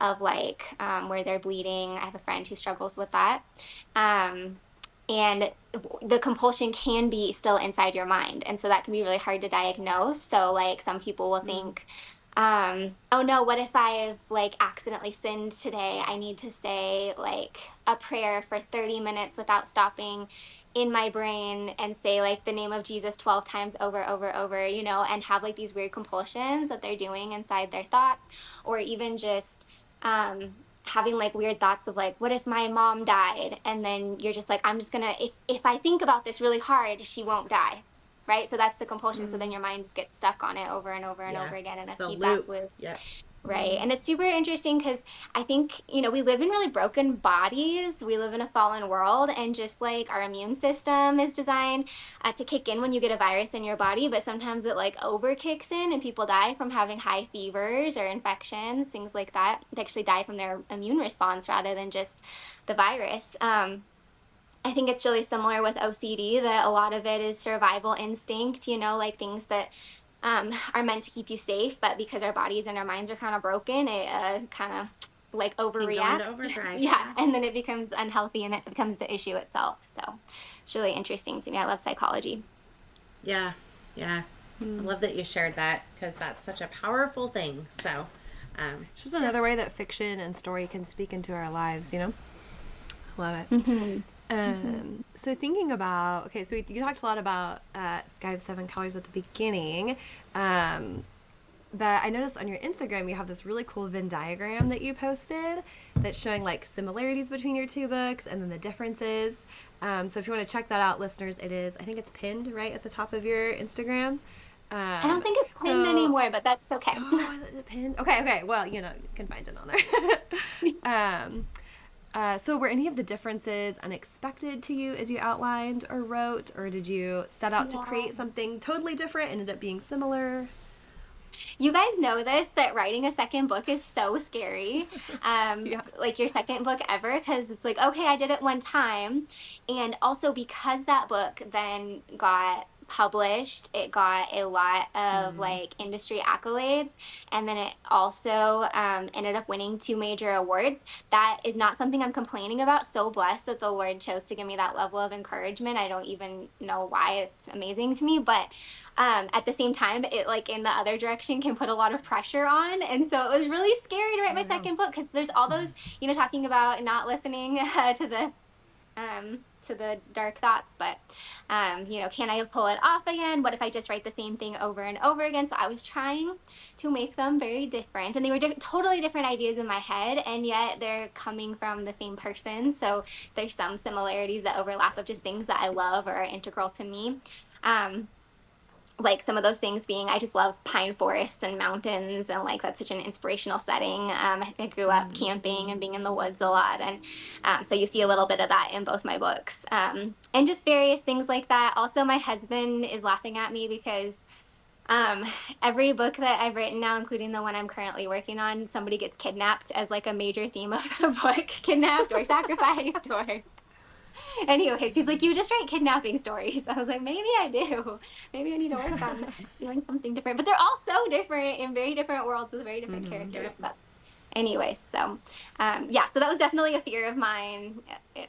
of like where they're bleeding. I have a friend who struggles with that. And the compulsion can be still inside your mind. And so that can be really hard to diagnose. So like some people will think, oh no, what if I've like accidentally sinned today? I need to say like a prayer for 30 minutes without stopping in my brain and say like the name of Jesus 12 times over, you know, and have like these weird compulsions that they're doing inside their thoughts. Or even just having like weird thoughts of like, what if my mom died? And then you're just like, I'm just gonna, if I think about this really hard, she won't die. Right? So that's the compulsion. So then your mind just gets stuck on it over and over and over again in a feedback loop. Yeah. Right. And it's super interesting because I think, you know, we live in really broken bodies. We live in a fallen world, and just like our immune system is designed to kick in when you get a virus in your body. But sometimes it like over kicks in and people die from having high fevers or infections, things like that. They actually die from their immune response rather than just the virus. I think it's really similar with OCD, that a lot of it is survival instinct, you know, like things that are meant to keep you safe, but because our bodies and our minds are kind of broken, it kind of like overreacts. Yeah, and then it becomes unhealthy and it becomes the issue itself. So it's really interesting to me. I love psychology. Yeah. I love that you shared that, because that's such a powerful thing. So it's just another way that fiction and story can speak into our lives, you know? I love it. So thinking about, okay, so you talked a lot about Sky of Seven Colors at the beginning, but I noticed on your Instagram you have this really cool Venn diagram that you posted that's showing like similarities between your two books and then the differences. So if you want to check that out, listeners, I think it's pinned right at the top of your Instagram. I don't think it's pinned anymore, but that's okay. Oh, is it pinned? Okay. Well, you know, you can find it on there. So were any of the differences unexpected to you as you outlined or wrote, or did you set out to create something totally different and ended up being similar? You guys know this, that writing a second book is so scary. Like your second book ever, because it's like, okay, I did it one time. And also because that book then got published, it got a lot of like industry accolades, and then it also ended up winning 2 major awards. That is not something I'm complaining about. So blessed that the Lord chose to give me that level of encouragement. I don't even know why. It's amazing to me, but at the same time, it like in the other direction can put a lot of pressure on. And so it was really scary to write my second book, because there's all those, you know, talking about not listening to the dark thoughts, but you know, can I pull it off again? What if I just write the same thing over and over again? So I was trying to make them very different, and they were totally different ideas in my head, and yet they're coming from the same person. So there's some similarities that overlap of just things that I love or are integral to me. Like some of those things being, I just love pine forests and mountains, and like that's such an inspirational setting. I grew up camping and being in the woods a lot, and so you see a little bit of that in both my books, and just various things like that. Also, my husband is laughing at me because every book that I've written now, including the one I'm currently working on, somebody gets kidnapped as like a major theme of the book, kidnapped or sacrificed or... Anyways, he's like, you just write kidnapping stories. I was like, maybe I do. Maybe I need to work on doing something different. But they're all so different in very different worlds with very different characters. But anyways, so yeah, so that was definitely a fear of mine,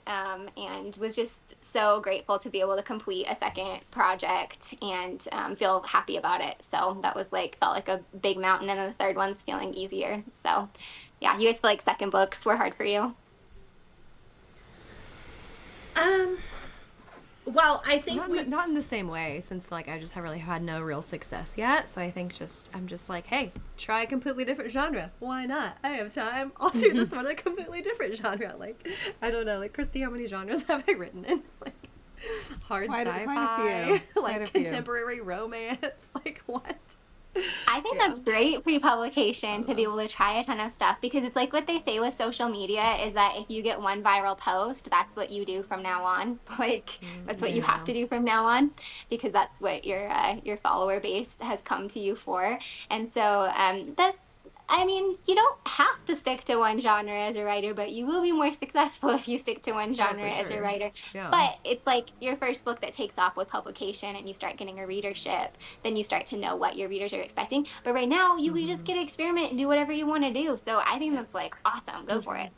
and was just so grateful to be able to complete a second project and feel happy about it. So that was like, felt like a big mountain, and then the third one's feeling easier. So yeah, you guys feel like second books were hard for you? Well, I think not in the same way, since like I just have really had no real success yet. So I think I'm just like, hey, try a completely different genre. Why not? I have time. I'll do this one in a completely different genre. Like, I don't know, like Christie, how many genres have I written in? Like hard sci-fi, quite a few. like contemporary romance. Like what? I think that's great pre-publication to be able to try a ton of stuff, because it's like what they say with social media is that if you get one viral post, that's what you do from now on. Like that's what you have to do from now on, because that's what your follower base has come to you for. And so that's, I mean, you don't have to stick to one genre as a writer, but you will be more successful if you stick to one genre as a writer. Yeah. But it's like your first book that takes off with publication and you start getting a readership, then you start to know what your readers are expecting. But right now, you can just get to experiment and do whatever you want to do. So I think that's like awesome. Go for it.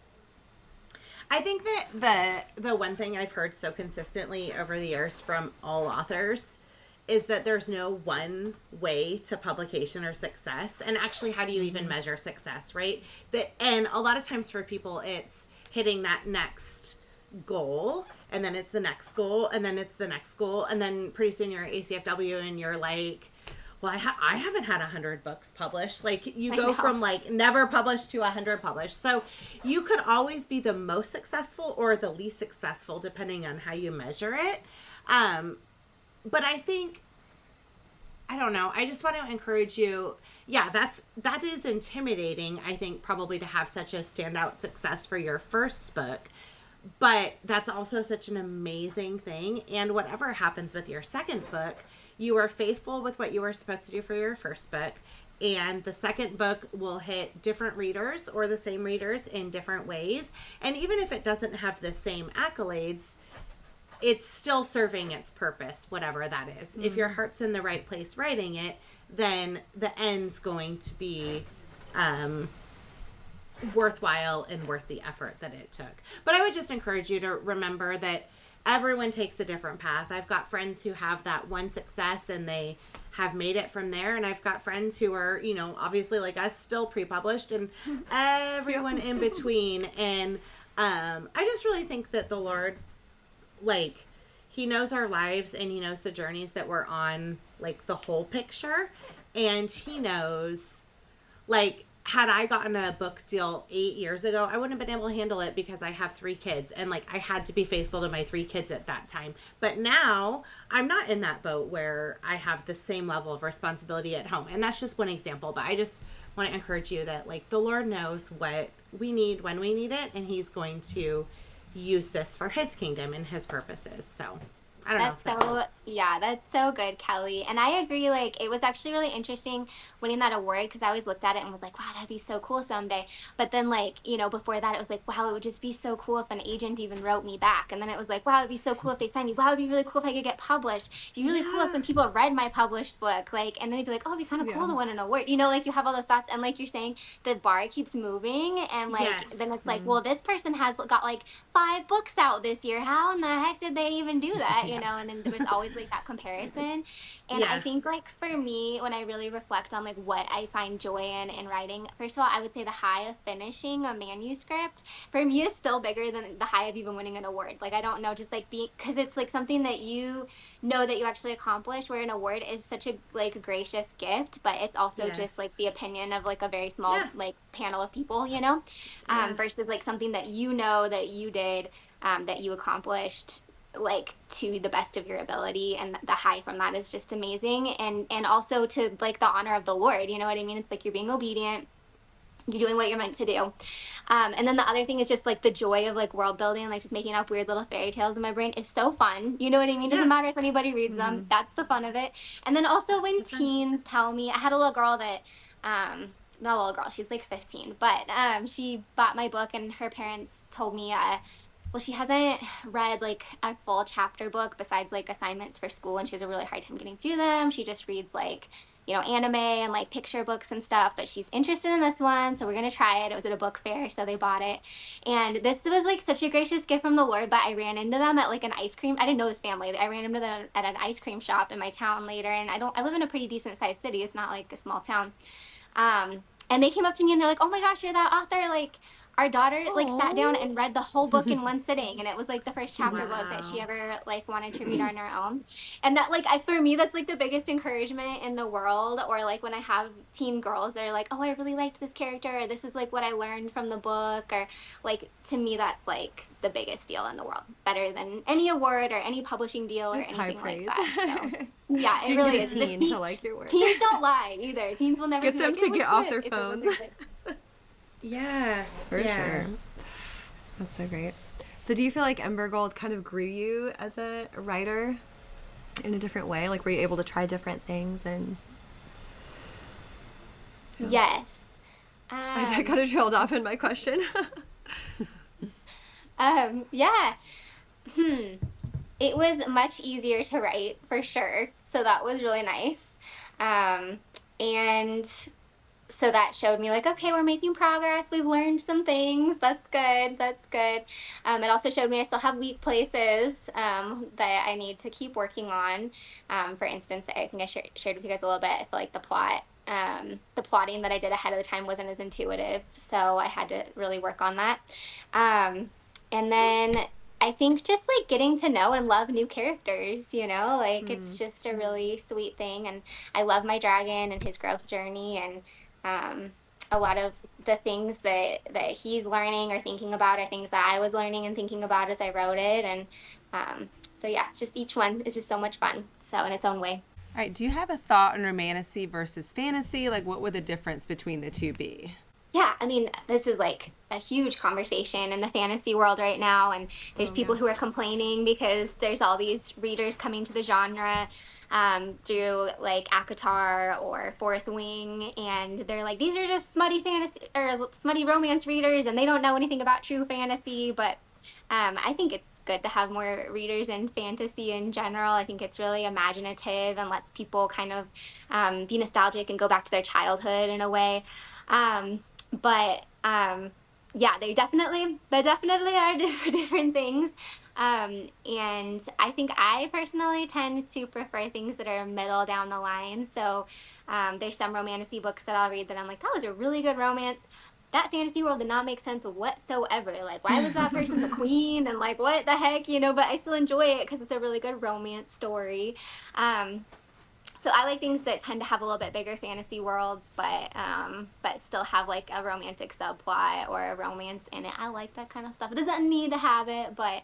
I think that the one thing I've heard so consistently over the years from all authors is that there's no one way to publication or success. And actually, how do you even measure success, right? And a lot of times for people, it's hitting that next goal, and then it's the next goal, and then it's the next goal, and then pretty soon you're at ACFW and you're like, well, I haven't had 100 books published. Like, you go from like never published to 100 published. So you could always be the most successful or the least successful, depending on how you measure it. But I think, I don't know, I just want to encourage you. Yeah, that is intimidating, I think, probably to have such a standout success for your first book. But that's also such an amazing thing. And whatever happens with your second book, you are faithful with what you were supposed to do for your first book. And the second book will hit different readers or the same readers in different ways. And even if it doesn't have the same accolades, it's still serving its purpose, whatever that is. If your heart's in the right place writing it, then the end's going to be worthwhile and worth the effort that it took. But I would just encourage you to remember that everyone takes a different path. I've got friends who have that one success and they have made it from there. And I've got friends who are, you know, obviously like us, still pre-published, and everyone in between. And I just really think that the Lord, like, he knows our lives and he knows the journeys that we're on, like the whole picture. And he knows, like, had I gotten a book deal 8 years ago, I wouldn't have been able to handle it because I have 3 kids. And like, I had to be faithful to my 3 kids at that time. But now I'm not in that boat where I have the same level of responsibility at home. And that's just one example. But I just want to encourage you that, like, the Lord knows what we need when we need it. And he's going to use this for his kingdom and his purposes. So I don't know if that helps. Yeah, that's so good, Kelly. And I agree, like, it was actually really interesting winning that award because I always looked at it and was like, wow, that'd be so cool someday. But then, like, before that, it was like, wow, it would just be so cool if an agent even wrote me back. And then it was like, wow, it'd be so cool if they signed me. Wow, it'd be really cool if I could get published. It'd be really cool if some people read my published book. Like, and then they'd be like, oh, it'd be kind of cool to win an award. Like, you have all those thoughts. And like you're saying, the bar keeps moving. And, like, then it's like, well, this person has got, like, 5 books out this year. How in the heck did they even do that? And then there was always like that comparison. And I think, like, for me, when I really reflect on like what I find joy in writing, first of all, I would say the high of finishing a manuscript for me is still bigger than the high of even winning an award. Like, I don't know, just like being, because it's like something that you know that you actually accomplished, where an award is such a like gracious gift, but it's also just like the opinion of like a very small like panel of people, versus like something that that you did, that you accomplished like to the best of your ability, and the high from that is just amazing. And also to like the honor of the Lord, you know what I mean? It's like you're being obedient, you're doing what you're meant to do. And then the other thing is just like the joy of like world building, like just making up weird little fairy tales in my brain is so fun. You know what I mean? Doesn't matter if anybody reads them. That's the fun of it. And then also when teens tell me, I had a little girl that, not a little girl, she's like 15, but she bought my book and her parents told me, well, she hasn't read like a full chapter book besides like assignments for school, and she has a really hard time getting through them. She just reads like, anime and like picture books and stuff, but she's interested in this one, so we're gonna try it. It was at a book fair, so they bought it. And this was like such a gracious gift from the Lord, but I ran into them at like an ice cream. I didn't know this family. I ran into them at an ice cream shop in my town later, and I live in a pretty decent sized city. It's not like a small town. And they came up to me and they're like, oh my gosh, you're that author, like our daughter like sat down and read the whole book in one sitting, and it was like the first chapter book that she ever like wanted to read on her own. And that like for me that's like the biggest encouragement in the world. Or like when I have teen girls that are like, oh, I really liked this character, or this is like what I learned from the book, or like to me that's like the biggest deal in the world, better than any award or any publishing deal that's or anything like that. So yeah, it really is. Teen to like your work. Teens don't lie either. Teens will never get be them like, to get off their phones. Yeah, for sure. That's so great. So do you feel like Embergold kind of grew you as a writer in a different way? Like, were you able to try different things? And yes. I kind of trailed off in my question. Yeah. It was much easier to write, for sure. So that was really nice. And so that showed me like, okay, we're making progress. We've learned some things. That's good. It also showed me I still have weak places that I need to keep working on. For instance, I think I shared with you guys a little bit. I feel like the plotting that I did ahead of the time wasn't as intuitive. So I had to really work on that. And then I think just like getting to know and love new characters, like it's just a really sweet thing. And I love my dragon and his growth journey, and a lot of the things that he's learning or thinking about are things that I was learning and thinking about as I wrote it. And so yeah, it's just each one is just so much fun, so in its own way. All right, do you have a thought on romantasy versus fantasy? Like, what would the difference between the two be? Yeah, I mean, this is like a huge conversation in the fantasy world right now, and there's people who are complaining because there's all these readers coming to the genre through like ACOTAR or Fourth Wing, and they're like, these are just smutty fantasy or smutty romance readers, and they don't know anything about true fantasy. But I think it's good to have more readers in fantasy in general. I think it's really imaginative and lets people kind of be nostalgic and go back to their childhood in a way. Yeah, they definitely are different things. And I think I personally tend to prefer things that are middle down the line. So there's some romantasy books that I'll read that I'm like, that was a really good romance. That fantasy world did not make sense whatsoever. Like, why was that person the queen? And like, what the heck, but I still enjoy it because it's a really good romance story. So I like things that tend to have a little bit bigger fantasy worlds, but still have like a romantic subplot or a romance in it. I like that kind of stuff. It doesn't need to have it, but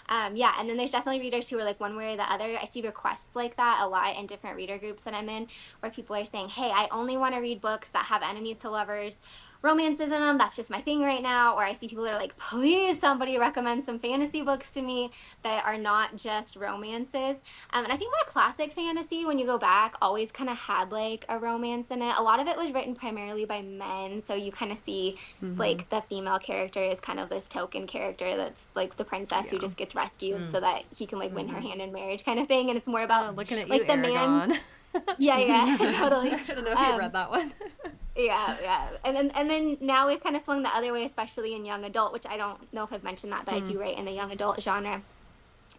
yeah. And then there's definitely readers who are like one way or the other. I see requests like that a lot in different reader groups that I'm in, where people are saying, hey, I only want to read books that have enemies to lovers romances in them. That's just my thing right now. Or I see people that are like, please, somebody recommend some fantasy books to me that are not just romances. And I think my classic fantasy, when you go back, always kind of had like a romance in it. A lot of it was written primarily by men. So you kind of see like the female character is kind of this token character that's like the princess who just gets rescued so that he can like win her hand in marriage kind of thing. And it's more about looking at like you, the Aragon. man's. Yeah, totally. I don't know if you read that one. Yeah. And then now we've kind of swung the other way, especially in young adult, which I don't know if I've mentioned that, but I do write in the young adult genre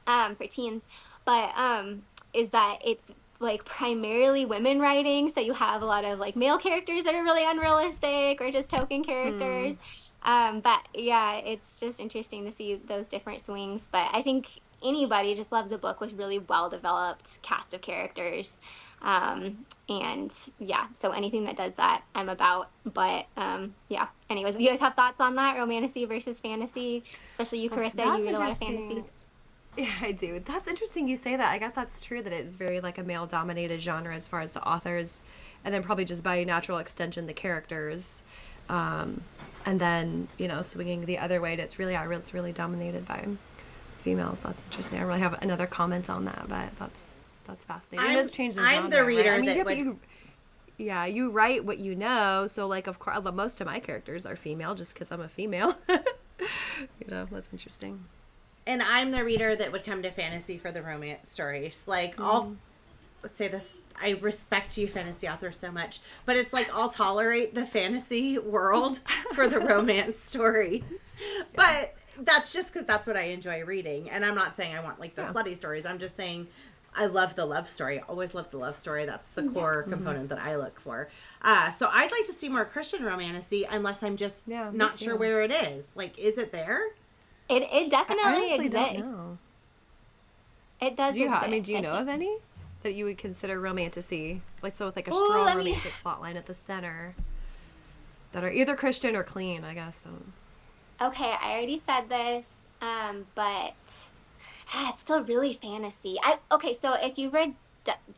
for teens. But is that it's like primarily women writing, so you have a lot of like male characters that are really unrealistic or just token characters. But yeah, it's just interesting to see those different swings. But I think anybody just loves a book with really well developed cast of characters. And yeah, so anything that does that, I'm about. But yeah, anyways, you guys have thoughts on that, romantasy versus fantasy? Especially you, Carissa, you read a lot of fantasy. Yeah, I do. That's interesting you say that. I guess that's true that it's very like a male-dominated genre as far as the authors, and then probably just by natural extension the characters. And then, you know, swinging the other way, it's really dominated by females. That's interesting. I don't really have another comment on that, but that's fascinating. It does change the genre, I'm the reader right? that would... you write what you know, so like of course most of my characters are female just because I'm a female. You know, that's interesting. And I'm the reader that would come to fantasy for the romance stories. Like, I'll say this, I respect you fantasy authors so much, but it's like I'll tolerate the fantasy world for the romance story. Yeah. But that's just because that's what I enjoy reading. And I'm not saying I want like the slutty stories. I'm just saying I love the love story. I always love the love story. That's the core component that I look for. So I'd like to see more Christian romantasy, unless I'm just not sure where it is. Like, is it there? It definitely exists. Don't know. It does exist. Do you know of any that you would consider romantasy? Like, so with like a strong romantic plotline at the center that are either Christian or clean, I guess. Okay, I already said this, but it's still really fantasy. So if you read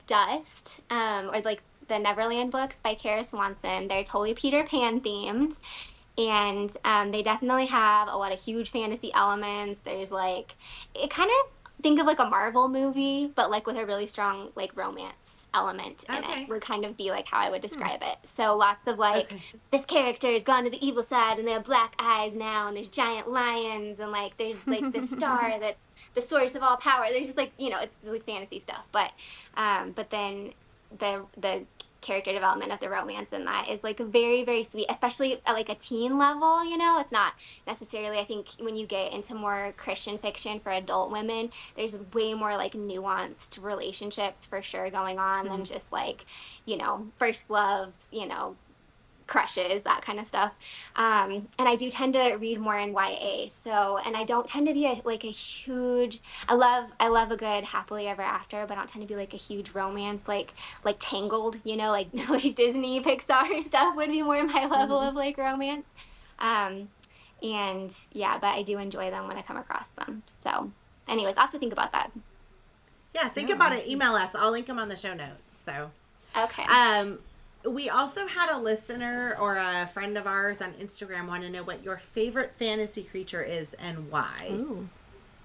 Dust, or like the Neverland books by Swanson, they're totally Peter Pan themed. And they definitely have a lot of huge fantasy elements. There's like, it kind of, think of like a Marvel movie, but like with a really strong like romance element in it would kind of be like how I would describe it. So lots of like, this character has gone to the evil side and they have black eyes now, and there's giant lions, and like there's like the star that's the source of all power. There's just like, you know, it's like fantasy stuff. But then the character development of the romance in that is like very, very sweet, especially at like a teen level. You know, it's not necessarily, I think when you get into more Christian fiction for adult women, there's way more like nuanced relationships for sure going on than just like, you know, first love, you know, crushes, that kind of stuff. And I do tend to read more in YA. So, and I don't tend to be a huge, I love a good happily ever after, but I don't tend to be like a huge romance, like Tangled, you know, like Disney, Pixar stuff would be more my level of like romance. And yeah, but I do enjoy them when I come across them. So anyways, I'll have to think about that. Yeah, think about it. Email us. I'll link them on the show notes. So, okay. We also had a listener or a friend of ours on Instagram want to know what your favorite fantasy creature is and why.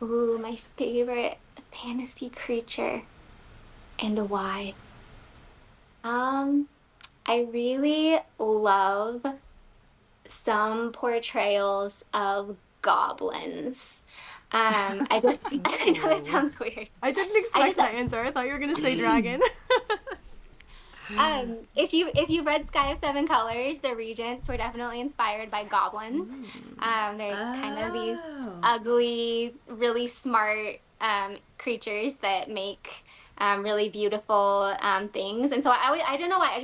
Ooh, my favorite fantasy creature and why. I really love some portrayals of goblins. I know that sounds weird. I didn't expect that answer. I thought you were going to say dragon. If you read Sky of Seven Colors, the regents were definitely inspired by goblins. They're kind of these ugly, really smart creatures that make really beautiful things. And so I don't know why,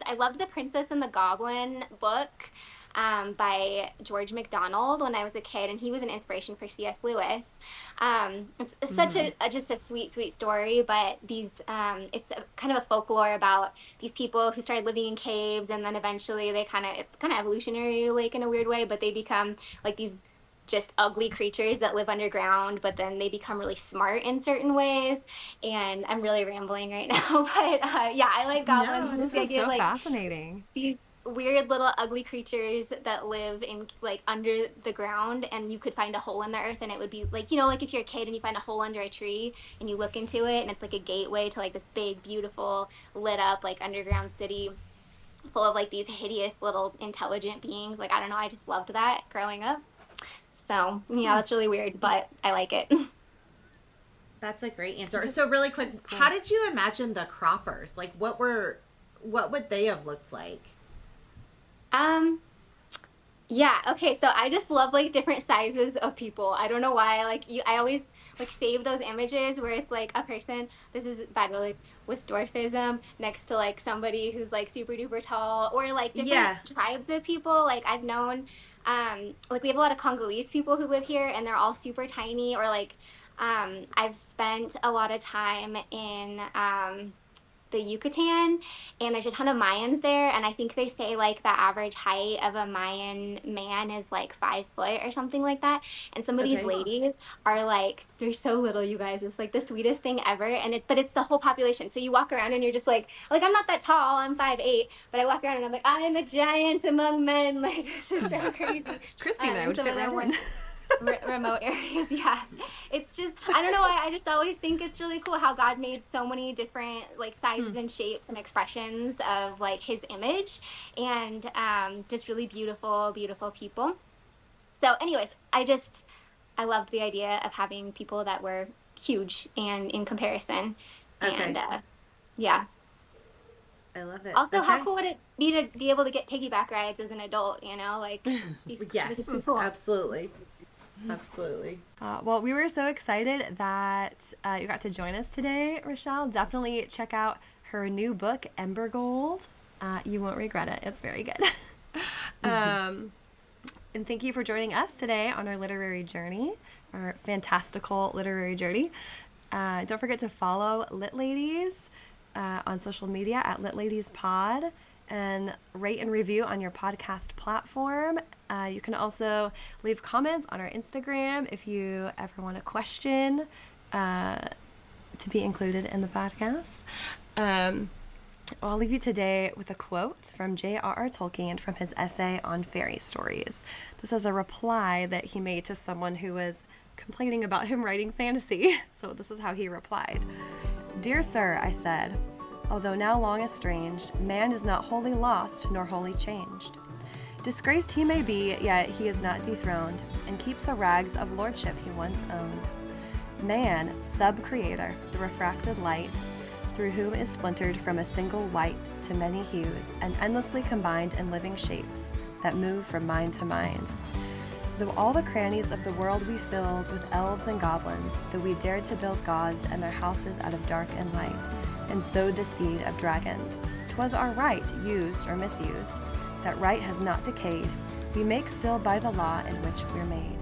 I loved The Princess and the Goblin book by George MacDonald when I was a kid, and he was an inspiration for C.S. Lewis. It's such just a sweet, sweet story, but it's kind of a folklore about these people who started living in caves, and then eventually it's kind of evolutionary, like in a weird way, but they become like these just ugly creatures that live underground, but then they become really smart in certain ways. And I'm really rambling right now, but yeah, I like goblins. No, this is so fascinating. These weird little ugly creatures that live in like under the ground, and you could find a hole in the earth and it would be like, like if you're a kid and you find a hole under a tree and you look into it and it's like a gateway to like this big beautiful lit up like underground city full of like these hideous little intelligent beings. Like, I don't know, I just loved that growing up. So yeah, that's really weird, but I like it. That's a great answer. So really quick, how did you imagine the croppers? Like what would they have looked like? Yeah, okay, so I just love like different sizes of people. I don't know why. I always like save those images where it's like a person, this is bad, but like with dwarfism next to like somebody who's like super duper tall, or like different tribes of people. Like I've known like we have a lot of Congolese people who live here and they're all super tiny, or like I've spent a lot of time in the Yucatan, and there's a ton of Mayans there, and I think they say like the average height of a Mayan man is like 5 foot or something like that. And some of these ladies are like, they're so little, you guys. It's like the sweetest thing ever, but it's the whole population. So you walk around and you're just like I'm not that tall, I'm 5'8", but I walk around and I'm like, I am a giant among men. Like, this is so crazy. Christie and I would fit right in. Remote areas. Yeah, it's just, I don't know why, I just always think it's really cool how God made so many different like sizes and shapes and expressions of like his image, and just really beautiful people. So anyways, I loved the idea of having people that were huge and in comparison. And yeah, I love it. Also, how cool would it be to be able to get piggyback rides as an adult, like yes, cool. Absolutely. Well, we were so excited that you got to join us today, Rachelle. Definitely check out her new book, Embergold. You won't regret it. It's very good. And thank you for joining us today on our literary journey, our fantastical literary journey. Don't forget to follow Lit Ladies on social media at Lit Ladies Pod, and rate and review on your podcast platform. You can also leave comments on our Instagram if you ever want a question to be included in the podcast. I'll leave you today with a quote from J.R.R. Tolkien from his essay on fairy stories. This is a reply that he made to someone who was complaining about him writing fantasy. So this is how he replied. "Dear sir," I said, "although now long estranged, man is not wholly lost nor wholly changed. Disgraced he may be, yet he is not dethroned, and keeps the rags of lordship he once owned. Man, sub-creator, the refracted light, through whom is splintered from a single white to many hues, and endlessly combined in living shapes that move from mind to mind. Though all the crannies of the world we filled with elves and goblins, though we dared to build gods and their houses out of dark and light, and sowed the seed of dragons, 'twas our right, used or misused. That right has not decayed. We make still by the law in which we're made."